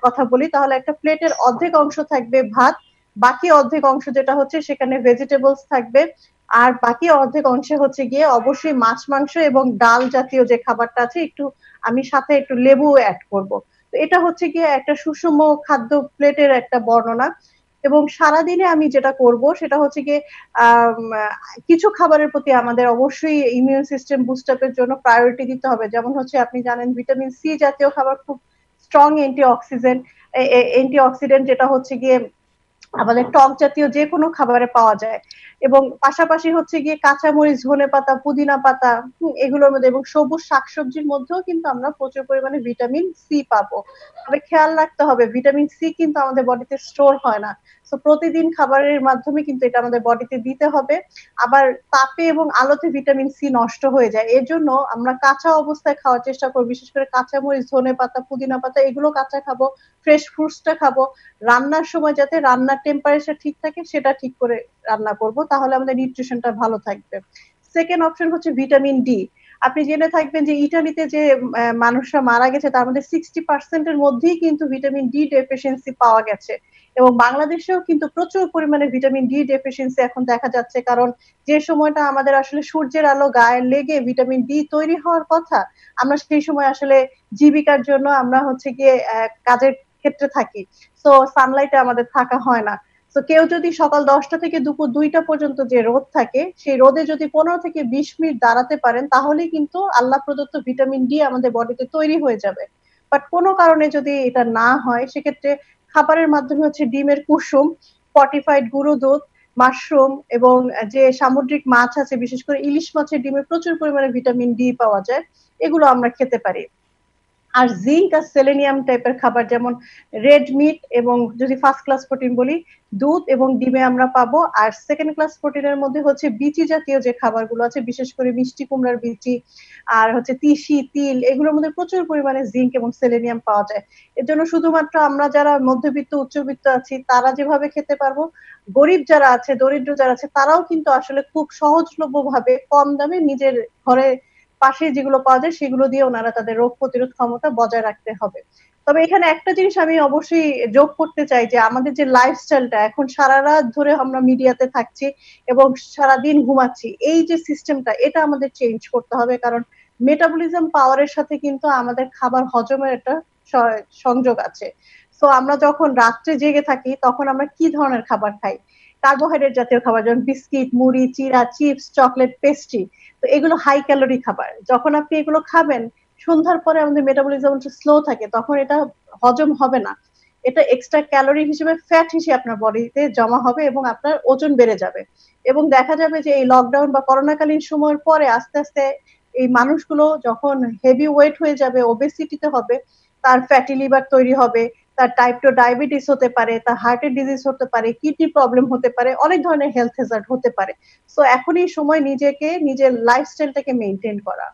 কথা বলি, তাহলে একটা প্লেটের অর্ধেক অংশ থাকবে ভাত, বাকি অর্ধেক অংশ যেটা হচ্ছে সেখানে ভেজিটেবলস থাকবে, আর বাকি অর্ধেক অংশে হচ্ছে গিয়ে অবশ্যই মাছ, মাংস এবং ডাল জাতীয় যে খাবারটা আছে, একটু আমি সাথে একটু লেবু অ্যাড করব। তো এটা হচ্ছে গিয়ে একটা সুষম খাদ্য প্লেটের একটা বর্ণনা। এবং সারাদিনে আমি যেটা করব সেটা হচ্ছে গিয়ে কিছু খাবারের প্রতি আমাদের অবশ্যই ইমিউন সিস্টেম বুস্ট আপের জন্য প্রায়োরিটি দিতে হবে। যেমন হচ্ছে আপনি জানেন ভিটামিন সি জাতীয় খাবার খুব স্ট্রং অ্যান্টিঅক্সিডেন্ট যেটা হচ্ছে গিয়ে আমাদের টক জাতীয় যে কোনো খাবারে পাওয়া যায়। এবং পাশাপাশি হচ্ছে গিয়ে কাঁচামরিচ, ধনেপাতা, পুদিনা পাতা এগুলোর মধ্যে এবং সবুজ শাকসবজির মধ্যেও কিন্তু আমরা প্রচুর পরিমাণে ভিটামিন সি পাবো। তবে খেয়াল রাখতে হবে ভিটামিন সি কিন্তু আমাদের বডিতে স্টোর হয় না। তো প্রতিদিন খাবারের মাধ্যমে কিন্তু এটা আমাদের বডিতে দিতে হবে। আবার তাপে এবং আলোতে ভিটামিন সি নষ্ট হয়ে যায়। এর জন্য আমরা কাঁচা অবস্থায় খাওয়ার চেষ্টা করব, বিশেষ করে কাঁচামরিচ, ধনেপাতা, পুদিনা পাতা এগুলো কাঁচা খাবো, ফ্রেশ ফ্রুটসটা খাবো। রান্নার সময় যাতে রান্নার টেম্পারেচার ঠিক থাকে সেটা ঠিক করে রান্না করব, তাহলে আমাদের নিউট্রিশনটা ভালো থাকবে। সেকেন্ড অপশন হচ্ছে ভিটামিন ডি। আপনি জেনে থাকবেন যে ইটালিতে যে মানুষরা মারা গেছে তার মধ্যে 60% এর মধ্যেই কিন্তু ভিটামিন ডি ডেফিসিয়েন্সি পাওয়া গেছে। এবং বাংলাদেশেও কিন্তু প্রচুর পরিমাণে ভিটামিন ডি ডেফিসিয়েন্সি এখন দেখা যাচ্ছে, কারণ যে সময়টা আমাদের আসলে সূর্যের আলো গায়ে লেগে ভিটামিন ডি তৈরি হওয়ার কথা, আমরা সেই সময় আসলে জীবিকার জন্য আমরা হচ্ছে গিয়ে কাজের ক্ষেত্রে থাকি, তো সানলাইটে আমাদের থাকা হয় না। তো কেউ যদি সকাল 10টা থেকে দুপুর 2টা পর্যন্ত যে রোদ থাকে সেই রোদে যদি 15 থেকে 20 মিনিট দাঁড়াতে পারেন তাহলেই কিন্তু আল্লাহ প্রদত্ত ভিটামিন ডি আমাদের বডিতে তৈরি হয়ে যাবে। বাট কোনো কারণে যদি এটা না হয় সেক্ষেত্রে খাবারের মাধ্যমে হচ্ছে ডিমের কুসুম, ফর্টিফাইড গুঁড়ো দুধ, মাশরুম এবং যে সামুদ্রিক মাছ আছে বিশেষ করে ইলিশ মাছের ডিমে প্রচুর পরিমাণে ভিটামিন ডি পাওয়া যায়, এগুলো আমরা খেতে পারি। আর জিঙ্ক আর সেলেনিয়াম টাইপের খাবার যেমন রেড মিট এবং যদি ফার্স্ট ক্লাস প্রোটিন বলি দুধ এবং ডিমে আমরা পাবো। আর সেকেন্ড ক্লাস প্রোটিনের মধ্যে হচ্ছে বিচি জাতীয় যে খাবারগুলো আছে বিশেষ করে মিষ্টি কুমড়ার বিচি আর হচ্ছে তিসি, তিল এগুলোর মধ্যে প্রচুর পরিমাণে জিঙ্ক এবং সেলেনিয়াম পাওয়া যায়। এর জন্য শুধুমাত্র আমরা যারা মধ্যবিত্ত উচ্চবিত্ত আছি তারা যেভাবে খেতে পারবো, গরিব যারা আছে দরিদ্র যারা আছে তারাও কিন্তু আসলে খুব সহজলভ্য ভাবে কম দামে নিজের ঘরে পাশে যেগুলো পাওয়া যায় সেগুলো দিয়ে ওনারা তাদের রোগ প্রতিরোধ ক্ষমতা বজায় রাখতে হবে। তবে এখানে একটা জিনিস আমি অবশ্যই যোগ করতে চাই যে আমাদের যে লাইফস্টাইলটা এখন সারা রাত ধরে আমরা মিডিয়াতে থাকছি এবং সারাদিন ঘুমাচ্ছি, এই যে সিস্টেমটা এটা আমাদের চেঞ্জ করতে হবে, কারণ মেটাবলিজম পাওয়ারের সাথে কিন্তু আমাদের খাবার হজমের একটা সংযোগ আছে। তো আমরা যখন রাত্রে জেগে থাকি তখন আমরা কি ধরনের খাবার খাই? কার্বোহাইড্রেট জাতীয় খাবার যেমন বিস্কিট, মুড়ি, চিড়া, চিপস, চকলেট, পেস্ট্রি, তো এগুলো হাই ক্যালোরি খাবার। যখন আপনি এগুলো খাবেন সন্ধ্যার পরে আমাদের মেটাবলিজম স্লো থাকে, তখন এটা হজম হবে না, এটা এক্সট্রা ক্যালোরি হিসেবে ফ্যাট হিসেবে আপনার বডিতে জমা হবে এবং আপনার ওজন বেড়ে যাবে। এবং দেখা যাবে যে এই লকডাউন বা করোনাকালীন সময়ের পরে আস্তে আস্তে এই মানুষগুলো যখন হেভি ওয়েট হয়ে যাবে, ওবেসিটিতে হবে, তার ফ্যাটি লিভার তৈরি হবে, তার টাইপ 2 ডায়াবেটিস হতে পারে, তার হার্টের ডিজিজ হতে পারে, কিডনি প্রবলেম হতে পারে, অনেক ধরনের হেলথ হ্যাজার্ড হতে পারে। সো এখনই সময় নিজেকে নিজের লাইফস্টাইলটাকে মেনটেন করা।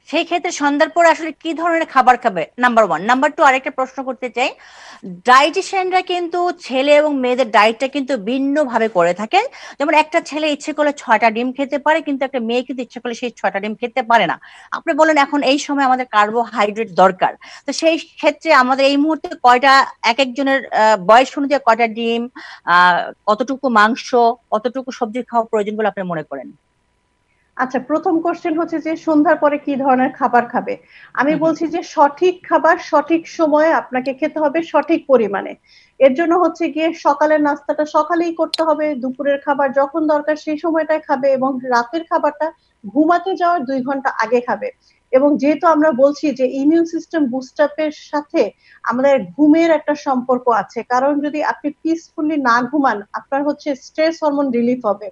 সেই ক্ষেত্রে সন্ধ্যার পরে আসলে কি ধরনের খাবার খাবে, নাম্বার 1। নাম্বার 2, আরেকটা প্রশ্ন করতে চাই, ডায়েটিশিয়ানরা কিন্তু ছেলে এবং মেয়েদের ডায়েটটা কিন্তু ভিন্ন ভাবে করে থাকেন। যেমন একটা ছেলে ইচ্ছে করলে 6টা ডিম খেতে পারে, কিন্তু একটা মেয়ে কিন্তু ইচ্ছে করলে সেই 6টা ডিম খেতে পারে না। আপনি বলেন এখন এই সময় আমাদের কার্বোহাইড্রেট দরকার, তো সেই ক্ষেত্রে আমাদের এই মুহূর্তে কয়টা, এক একজনের বয়স অনুযায়ী কয়টা ডিম, কতটুকু মাংস, কতটুকু সবজি খাওয়া প্রয়োজন বলে আপনি মনে করেন? আচ্ছা, প্রথম কোশ্চেন হচ্ছে যে সন্ধ্যার পরে কি ধরনের খাবার খাবে। আমি বলছি যে সঠিক খাবার সঠিক সময়ে আপনাকে খেতে হবে সঠিক পরিমাণে। এর জন্য হচ্ছে গিয়ে সকালের নাস্তাটা সকালেই করতে হবে, দুপুরের খাবার যখন দরকার সেই সময়টায় খাবে এবং রাতের খাবারটা ঘুমাতে যাওয়ার 2 ঘন্টা আগে খাবে। এবং যেহেতু আমরা বলছি যে ইমিউন সিস্টেম বুস্ট আপের সাথে আমাদের ঘুমের একটা সম্পর্ক আছে, কারণ যদি আপনি পিসফুলি না ঘুমান আপনার হচ্ছে স্ট্রেস হরমোন রিলিফ হবে,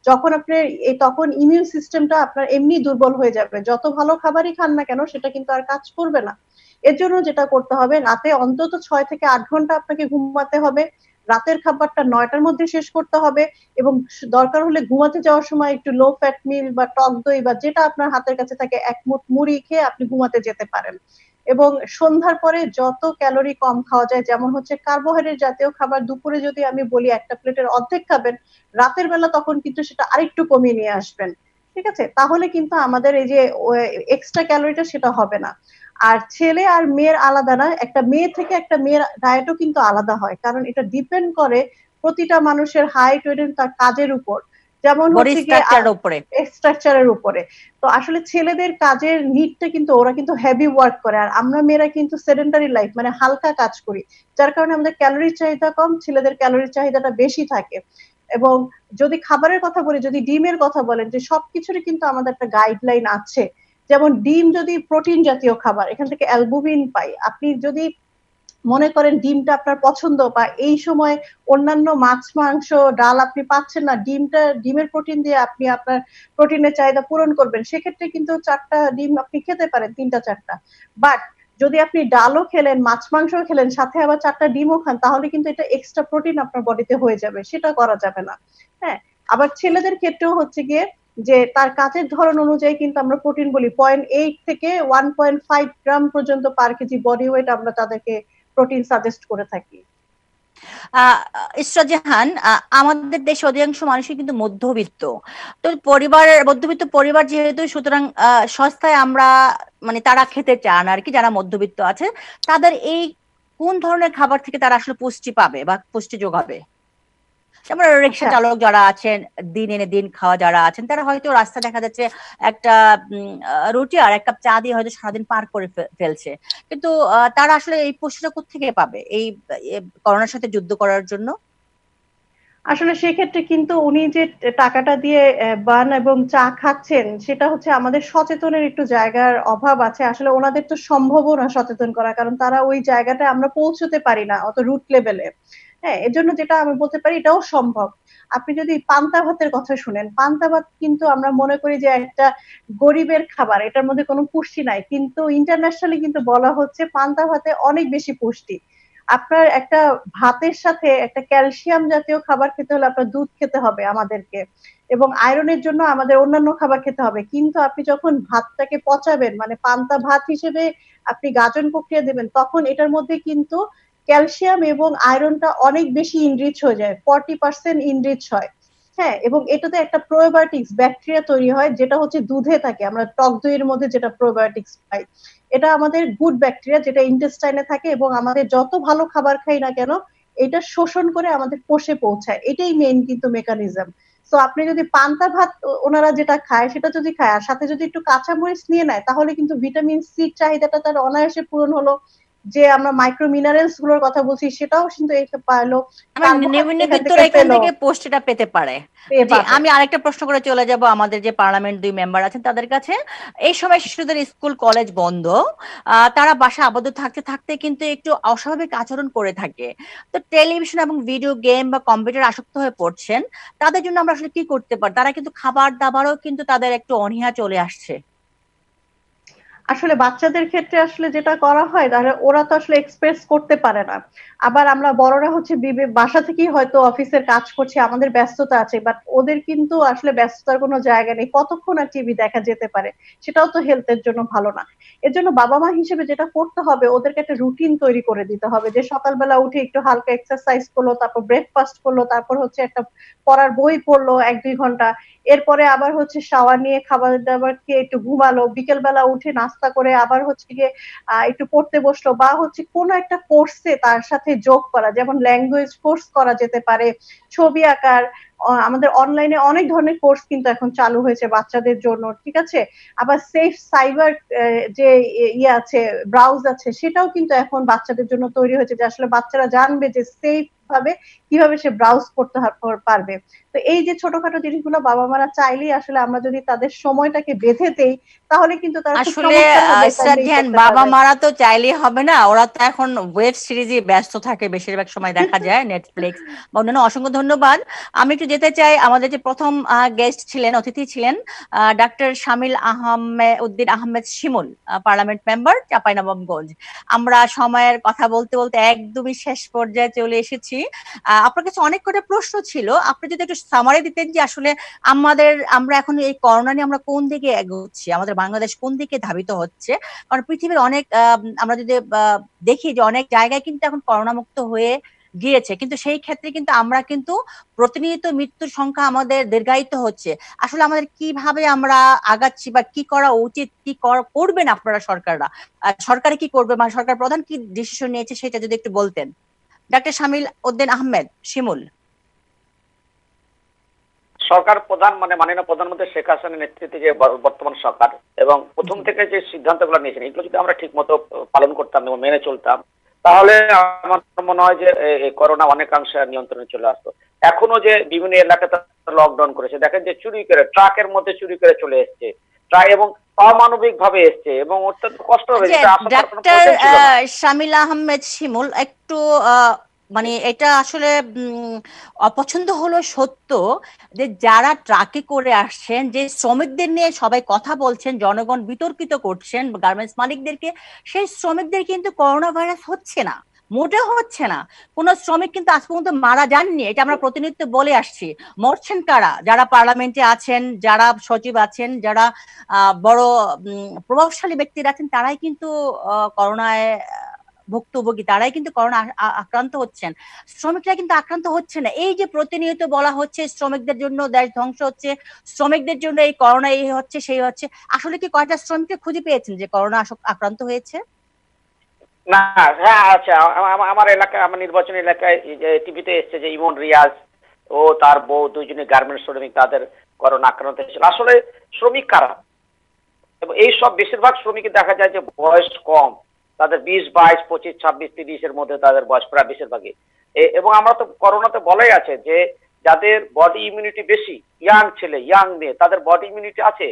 যখন আপনার তখন ইমিউন সিস্টেমটা আপনার এমনি দুর্বল হয়ে যাবে, যত ভালো খাবারই খান না কেন সেটা কিন্তু আর কাজ করবে না। এর জন্য যেটা করতে হবে রাতে অন্তত 6 থেকে 8 ঘন্টা আপনাকে ঘুমাতে হবে, রাতের খাবারটা 9টার মধ্যে শেষ করতে হবে এবং দরকার হলে ঘুমাতে যাওয়ার সময় একটু লো ফ্যাট মিল বা টক দই বা যেটা আপনার হাতের কাছে থাকে এক মুঠ মুড়ি খেয়ে আপনি ঘুমাতে যেতে পারেন। এবং সন্ধ্যার পরে যত ক্যালোরি কম খাওয়া যায়, যেমন হচ্ছে কার্বোহাইড্রেট জাতীয় খাবার দুপুরে যদি আমি বলি একটা প্লেটের অর্ধেক খাবেন, রাতের বেলা তখন কিন্তু সেটা আরেকটু কমিয়ে নিয়ে আসবেন। ঠিক আছে, তাহলে কিন্তু আমাদের এই যে এক্সট্রা ক্যালোরিটা সেটা হবে না। আর ছেলে আর মেয়ের আলাদা না, একটা মেয়ে থেকে একটা মেয়ের ডায়েটও কিন্তু আলাদা হয়, কারণ এটা ডিপেন্ড করে প্রতিটা মানুষের হাইট, ওয়েট, তার কাজের উপর, যেমন হচ্ছে গিয়ে স্ট্রাকচারের উপরে। তো আসলে ছেলেদের কাজের নিডটা কিন্তু ওরা কিন্তু হেভি ওয়ার্ক করে, আর আমরা মেয়েরা কিন্তু সেডেন্টারি লাইফ মানে হালকা কাজ করি, যার কারণে আমাদের ক্যালোরির চাহিদা কম, ছেলেদের ক্যালোরির চাহিদাটা বেশি থাকে। এবং যদি খাবারের কথা বলি, যদি ডিমের কথা বলেন, যে সবকিছুরই কিন্তু আমাদের একটা গাইডলাইন আছে, যেমন ডিম যদি প্রোটিন জাতীয় খাবার, এখান থেকে অ্যালবুমিন পাই। আপনি যদি মনে করেন ডিমটা আপনার পছন্দ বা এই সময় অন্যান্য মাছ মাংস ডাল আপনি পাচ্ছেন না, ডিমের প্রোটিন দিয়ে আপনি আপনার প্রোটিনের চাহিদা পূরণ করবেন, সেক্ষেত্রে কিন্তু 4টা ডিম আপনি খেতে পারেন, 3টা 4টা। বাট যদি আপনি ডালও খেলেন, মাছ মাংসও খেলেন, সাথে আবার 4টা ডিমও খান, তাহলে কিন্তু এটা এক্সট্রা প্রোটিন আপনার বডিতে হয়ে যাবে, সেটা করা যাবে না। হ্যাঁ, আবার ছেলেদের ক্ষেত্রেও হচ্ছে গিয়ে যে তার কাজের ধরন অনুযায়ী কিন্তু আমরা প্রোটিন বলি 0.8 থেকে 1.5 গ্রাম পর্যন্ত পার কেজি বডি ওয়েট আমরা তাদেরকে প্রোটিন সাজেস্ট করে থাকি। ইসরা জাহান, আমাদের দেশে অধিকাংশ মানুষই কিন্তু মধ্যবিত্ত, তো মধ্যবিত্ত পরিবার যেহেতু, সুতরাং সস্তায় আমরা মানে তারা খেতে চান আর কি, যারা মধ্যবিত্ত আছে তাদের এই কোন ধরনের খাবার থেকে তারা আসলে পুষ্টি পাবে বা পুষ্টি যোগাবে? যেমন রিক্সা চালক যারা আছেন, দিন এনে দিন খাওয়া যারা আছেন, তারা হয়তো রাস্তা দেখা যাচ্ছে একটা রুটি আর এক কাপ চা দিয়ে হয়তো সারাদিন পার করে ফেলছে, কিন্তু তারা আসলে এই পুষ্টিটা কোত্থেকে পাবে এই করোনার সাথে যুদ্ধ করার জন্য? আসলে সেক্ষেত্রে কিন্তু উনি যে টাকাটা দিয়ে বান এবং চা খাচ্ছেন, সেটা হচ্ছে আমাদের সচেতনের একটু জায়গার অভাব আছে। আসলে ওনাদের তো সম্ভবও না সচেতন করা, কারণ তারা ওই জায়গাটা আমরা পৌঁছতে পারি না অত রুট লেভেলে। হ্যাঁ, এজন্য যেটা আমি বলতে পারি এটাও সম্ভব। আপনি যদি পান্তা ভাতের কথা শুনেন, পান্তা ভাত কিন্তু আমরা মনে করি যে একটা গরিবের খাবার, এটার মধ্যে কোনো পুষ্টি নাই, কিন্তু ইন্টারন্যাশনালি কিন্তু বলা হচ্ছে পান্তা ভাতে অনেক বেশি পুষ্টি। আপনার একটা ভাতের সাথে একটা ক্যালসিয়াম জাতীয় খাবার খেতে হলে আপনার দুধ খেতে হবে আমাদেরকে, এবং আয়রনের জন্য আমাদের অন্যান্য খাবার খেতে হবে। কিন্তু আপনি যখন ভাতটাকে পচাবেন, মানে পান্তা ভাত হিসেবে আপনি গাজন প্রক্রিয়া দেবেন, তখন এটার মধ্যে কিন্তু ক্যালসিয়াম এবং আয়রনটা অনেক বেশি ইনরিচ হয়ে যায়, 40% ইনরিচ হয়। হ্যাঁ, এবং এটাতে একটা প্রোবায়োটিক্স ব্যাকটেরিয়া তৈরি হয়, যেটা হচ্ছে দুধে থাকে, আমরা টক দইয়ের মধ্যে যেটা প্রোবায়োটিক্স পাই, এটা আমাদের গুড ব্যাকটেরিয়া যেটা ইন্টেস্টাইনে থাকে, এবং আমাদের যত ভালো খাবার খাই না কেন এটা শোষণ করে আমাদের কোষে পৌঁছায়। এটাই মেইন কিন্তু মেকানিজম। তো আপনি যদি পান্তা ভাত ওনারা যেটা খায় সেটা যদি খায়, আর সাথে যদি একটু কাঁচামরিচ নিয়ে নেয়, তাহলে কিন্তু ভিটামিন সি চাহিদাটা তার অনায়াসে পূরণ হলো। যে আমরা মাইক্রো মিনারেলস গুলোর কথা বলছি সেটাও কিন্তু এসে পাইলো, নিম্নবিত্তরা এখান থেকে পুষ্টিটা পেতে পারে। জি, আমি আরেকটা প্রশ্ন করে চলে যাব আমাদের যে পার্লামেন্ট 2 মেম্বার আছেন তাদের কাছে। এই সময় শিশুদের স্কুল কলেজ বন্ধ, তারা বাসায় আবদ্ধ থাকতে থাকতে কিন্তু একটু অস্বাভাবিক আচরণ করে থাকে, তো টেলিভিশন এবং ভিডিও গেম বা কম্পিউটার আসক্ত হয়ে পড়ছেন, তাদের জন্য আমরা আসলে কি করতে পারি? তারা কিন্তু খাবার দাবারও কিন্তু তাদের একটু অনীহা চলে আসছে। আসলে বাচ্চাদের ক্ষেত্রে আসলে যেটা করা হয়, তাহলে ওরা তো আসলে এক্সপ্রেস করতে পারে না। আবার আমরা বড়রা হচ্ছে বাসা থেকেই হয়তো অফিসের কাজ করছি, আমাদের ব্যস্ততা আছে, বাট ওদের কিন্তু আসলে ব্যস্ততার কোনো জায়গা নেই, কতক্ষণ আর টিভি দেখা যেতে পারে, সেটাও তো হেলথের জন্য ভালো না। এর জন্য বাবা মা হিসেবে যেটা করতে হবে, ওদেরকে একটা রুটিন তৈরি করে দিতে হবে, যে সকালবেলা উঠে একটু হালকা এক্সারসাইজ করলো, তারপর ব্রেকফাস্ট করলো, তারপর হচ্ছে একটা পড়ার বই পড়লো 1-2 ঘন্টা, এরপরে আবার হচ্ছে শাওয়ার নিয়ে খাবার দাবার খেয়ে একটু ঘুমালো, বিকেল বেলা উঠে নাস্তা করে আবার হচ্ছে গিয়ে একটু পড়তে বসলো, বা হচ্ছে কোনো একটা কোর্সে তার সাথে যোগ করা, যেমন ল্যাঙ্গুয়েজ কোর্স করা যেতে পারে, ছবি আঁকার, আমাদের অনলাইনে অনেক ধরনের কোর্স কিন্তু এখন চালু হয়েছে বাচ্চাদের জন্য, ঠিক আছে। আবার সেফ সাইবার যে ইয়ে আছে, ব্রাউজ আছে, সেটাও কিন্তু এখন বাচ্চাদের জন্য তৈরি হয়েছে, যে আসলে বাচ্চারা জানবে যে সেফ ভাবে কিভাবে সে ব্রাউজ করতে পারবে। তো এই যে ছোটখাটো জিনিসগুলো বাবা মারা চাইলেই আসলে আমরা যদি তাদের সময়টাকে বেঁধে দেই, তাহলে কিন্তু তারা আসলে বাবা মারা তো চাইলেই হবে না, ওরা তো এখন ওয়েব সিরিজে ব্যস্ত থাকে বেশিরভাগ সময় দেখা যায়, নেটফ্লিক্স বা অন্যান্য। অসংখ্য ধন্যবাদ। আমি একটু যেতে চাই, আমাদের যে প্রথম গেস্ট ছিলেন, অতিথি ছিলেন ডাক্তার শামিল উদ্দিন আহমেদ শিমুল, পার্লামেন্ট মেম্বার চাঁপাইনবাবগঞ্জ। আমরা সময়ের কথা বলতে বলতে একদমই শেষ পর্যায়ে চলে এসেছি। আপনার কাছে অনেক কটা প্রশ্ন ছিল, আপনি যদি একটু সামারি দিতেন যে আসলে আমরা এখন এই করোনা নিয়ে আমরা কোন দিকে এগোচ্ছি, আমাদের বাংলাদেশ কোন দিকে ধাবিত হচ্ছে। কারণ পৃথিবীর অনেক আমরা যদি দেখি যে অনেক জায়গায় কিন্তু এখন করোনা মুক্ত হয়ে গিয়েছে, কিন্তু সেই ক্ষেত্রে কিন্তু আমরা কিন্তু প্রতিনিয়ত মৃত্যুর সংখ্যা আমাদের দীর্ঘায়িত হচ্ছে। আসলে আমাদের কিভাবে আমরা আগাচ্ছি বা কি করা উচিত, কি করবেন আপনারা সরকাররা, সরকারে কি করবে, মানে সরকার প্রধান কি ডিসিশন নিয়েছে সেটা যদি একটু বলতেন। ডাক্তার শামিল উদ্দিন আহমেদ শিমুল। সরকার প্রধান মানে মাননীয় প্রধানমন্ত্রী শেখ হাসিনার নেতৃত্বে যে বর্তমান সরকার, এবং প্রথম থেকে যে সিদ্ধান্তগুলো নিয়েছেন, এগুলো যদি আমরা ঠিক মতো পালন করতাম এবং মেনে চলতাম, তাহলে আমার মনে হয় যে করোনা অনেকাংশে নিয়ন্ত্রণে চলে আসতো। এখনো যে বিভিন্ন এলাকাতে লকডাউন করেছে, দেখেন যে চুরি করে ট্রাকের মধ্যে চুরি করে চলে এসছে ট্রাক, এবং অমানবিক ভাবে এসছে এবং অত্যন্ত কষ্ট হয়েছে। এটা আশা করার কোনো ডাক্তার প্রয়োজন ছিল না। শামিল আহমেদ শিমুল, একটু মানে এটা আসলে অপছন্দ হলো সত্য যে যারা ট্রাকে করে আসছেন, যে শ্রমিকদের নিয়ে সবাই কথা বলছেন, জনগণ বিতর্কিত করছেন গার্মেন্টস মালিকদেরকে, সেই শ্রমিকদের কিন্তু করোনা ভাইরাস হচ্ছে না, মোটেও হচ্ছে না। কোন শ্রমিক কিন্তু আজ পর্যন্ত মারা যাননি, এটা আমরা প্রতিনিয়ত বলে আসছি। মরছেন কারা? যারা পার্লামেন্টে আছেন, যারা সচিব আছেন, যারা বড় প্রভাবশালী ব্যক্তিরা আছেন, তারাই কিন্তু করোনায় ভুক্তভোগী, তারাই কিন্তু করোনা আক্রান্ত হচ্ছেন। শ্রমিকরা কিন্তু আক্রান্ত হচ্ছে না। এই যে প্রতিনিয়ত বলা হচ্ছে শ্রমিকদের জন্য দেশ ধ্বংস হচ্ছে, শ্রমিকদের জন্য এই করোনা এই হচ্ছে সেই হচ্ছে, আসলে কি কয়টা শ্রমিককে খুঁজে পেয়েছেন যে করোনা আক্রান্ত হয়েছে? না, হ্যাঁ, আচ্ছা, আমার এলাকায়, আমার নির্বাচনী এলাকায় টিভিতে এসছে যে ইমন রিয়াজ ও তার বউ দুইজনে গার্মেন্টস শ্রমিক, তাদের করোনা আক্রান্ত হয়েছিল। আসলে শ্রমিক কারা? এবং এই সব বেশিরভাগ শ্রমিক দেখা যায় যে বয়স কম, তাদের 20, 22, 25, 26, 30 এর মধ্যে তাদের বয়স প্রায় বেশিরভাগই। এবং আমরা তো করোনাতে বলাই আছে যে যাদের বডি ইমিউনিটি বেশি, ইয়াং ছেলে, ইয়াং মেয়ে, তাদের বডি ইমিউনিটি আছে,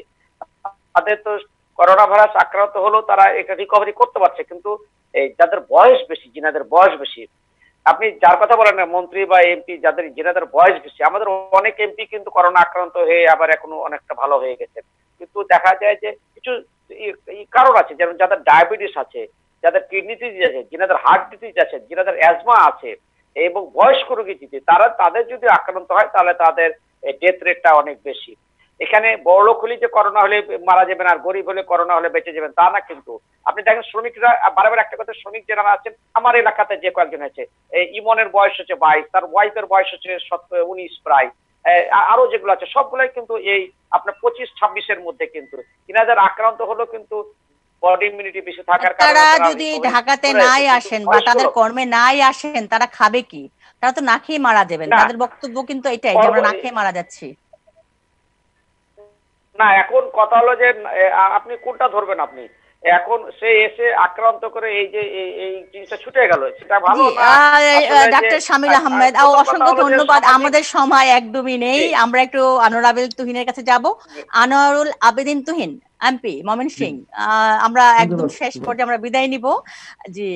তাদের তো করোনা ভাইরাস আক্রান্ত হলেও তারা এটা রিকভারি করতে পারছে। কিন্তু এই যাদের বয়স বেশি, যিনাদের বয়স বেশি, আপনি যার কথা বলেন না, মন্ত্রী বা এমপি, যিনাদের বয়স বেশি, আমাদের অনেক এমপি কিন্তু করোনা আক্রান্ত হয়ে আবার এখনো অনেকটা ভালো হয়ে গেছে। কিন্তু দেখা যায় যে কিছু কারণ আছে, যেমন যাদের ডায়াবেটিস আছে, যাদের কিডনি ডিজিজ আছে, যিনাদের হার্ট ডিজিজ আছে, যিনাদের অ্যাজমা আছে এবং বয়স্ক রোগী যদি তাদের যদি আক্রান্ত হয় তাহলে তাদের ডেথ রেটটা অনেক বেশি। এখানে বড়লোক হলে যে করোনা হলে মারা যাবেন আর গরিব হলে করোনা হলে বেঁচে যাবেন তা না। কিন্তু আপনি দেখেন শ্রমিকরা বারবার একটা কথা, শ্রমিক যারা আছেন আমার এলাকাতে যে কয়েকজন আছে, ইমনের বয়স হচ্ছে 22, তার ওয়াইফের বয়স হচ্ছে 19 প্রায়, আরো যেগুলো আছে সবগুলাই কিন্তু এই আপনার 25-26 এর মধ্যে, কিন্তু ইনাদের আক্রান্ত হলো কিন্তু বডি ইমিউনিটি বেশি থাকার কারণে। তারা যদি ঢাকাতে নাই আসেন বা তাদের কর্মে নাই আসেন, তারা খাবে কি? তারা তো না খেয়ে মারা যাবেন। তাদের বক্তব্য কিন্তু এটাই যে আমরা না খেয়ে মারা যাচ্ছি। না, এখন কথা হলো যে আপনি কোনটা ধরবেন? আপনি এখন সে এসে আক্রান্ত করে এই যে এই জিনিসটা ছুটে গেল, সেটা ভালো না? ডাক্তার শামিল আহমেদ, অসংখ্য ধন্যবাদ। আমাদের সময় একদমই নেই, আমরা একটু আনোয়ার আবেদিন তুহিনের কাছে যাব। আনোয়ারুল আবেদিন তুহিন, এমপি ময়মনসিংহ, আমরা একদম শেষ পর্যায়ে আমরা বিদায় নিব। জি,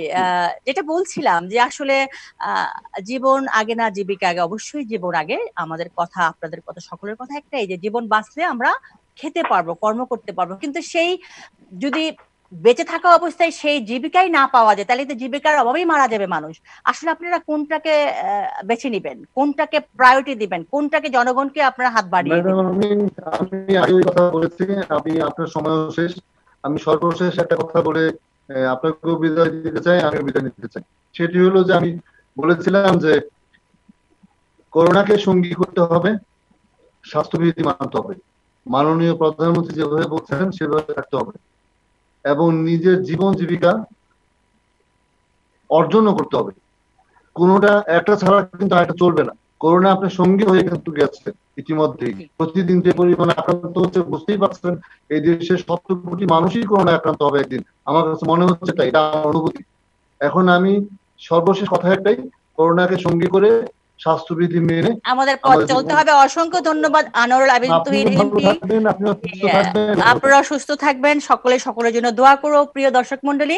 যেটা বলছিলাম যে আসলে জীবন আগে না জীবিকা আগে, অবশ্যই জীবন আগে। আমাদের কথা, আপনাদের কথা, সকলের কথা একটাই যে জীবন বাঁচলে আমরা খেতে পারবো, কর্ম করতে পারবো। কিন্তু সেই যদি বেঁচে থাকা অবস্থায় সেই জীবিকাই না পাওয়া যায়, তাহলে তো জীবিকার অভাবেই মারা যাবে মানুষ। আসলে আপনারা কোনটাকে বেছে নিবেন, কোনটাকে প্রায়োরিটি দিবেন, কোনটাকে জনগণকে আপনারা হাত বাড়িয়ে দিবেন? আমি আগে কথা বলেছি, আমি আপনার সময় শেষ, আমি সর্বশেষ একটা কথা বলে আপনাকেও বিদায় দিতে চাই, আমিও বিদায় নিতে চাই। সেটি হলো যে আমি বলেছিলাম যে করোনাকে সঙ্গী করতে হবে, স্বাস্থ্যবিধি মানতে হবে, মাননীয় প্রধানমন্ত্রী যেভাবে বলছেন সেভাবে থাকতে হবে এবং নিজের জীবন জীবিকা অর্জনও করতে হবে। কোনোটা একটা ছাড়া কিন্তু আরেকটা চলবে না। করোনা আপনার সঙ্গী হয়ে কিন্তু গেছে ইতিমধ্যেই। প্রতিদিন যে পরিমাণে আক্রান্ত হচ্ছে বুঝতেই পারছেন, এই দেশের 70 কোটি মানুষই করোনা আক্রান্ত হবে একদিন। আমার কাছে মনে হচ্ছে এটা অনুভূতি। এখন আমি সর্বশেষ কথা একটাই, করোনাকে সঙ্গী করে স্বাস্থ্যবিধি মেনে আমাদের পথ চলতে হবে। অসংখ্য ধন্যবাদ আনোয়ারুল আবেদিন তুহিন এমপি। আপনারা সুস্থ থাকবেন, সকলে সকলের জন্য দোয়া করো। প্রিয় দর্শক মন্ডলী,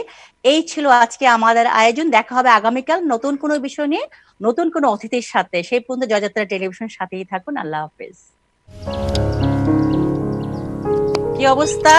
এই ছিল আজকে আমাদের আয়োজন। দেখা হবে আগামীকাল নতুন কোনো বিষয় নিয়ে, নতুন কোনো অতিথির সাথে। সেই পর্যন্ত জয়যাত্রা টেলিভিশনের সাথেই থাকুন। আল্লাহ হাফেজ। কি অবস্থা?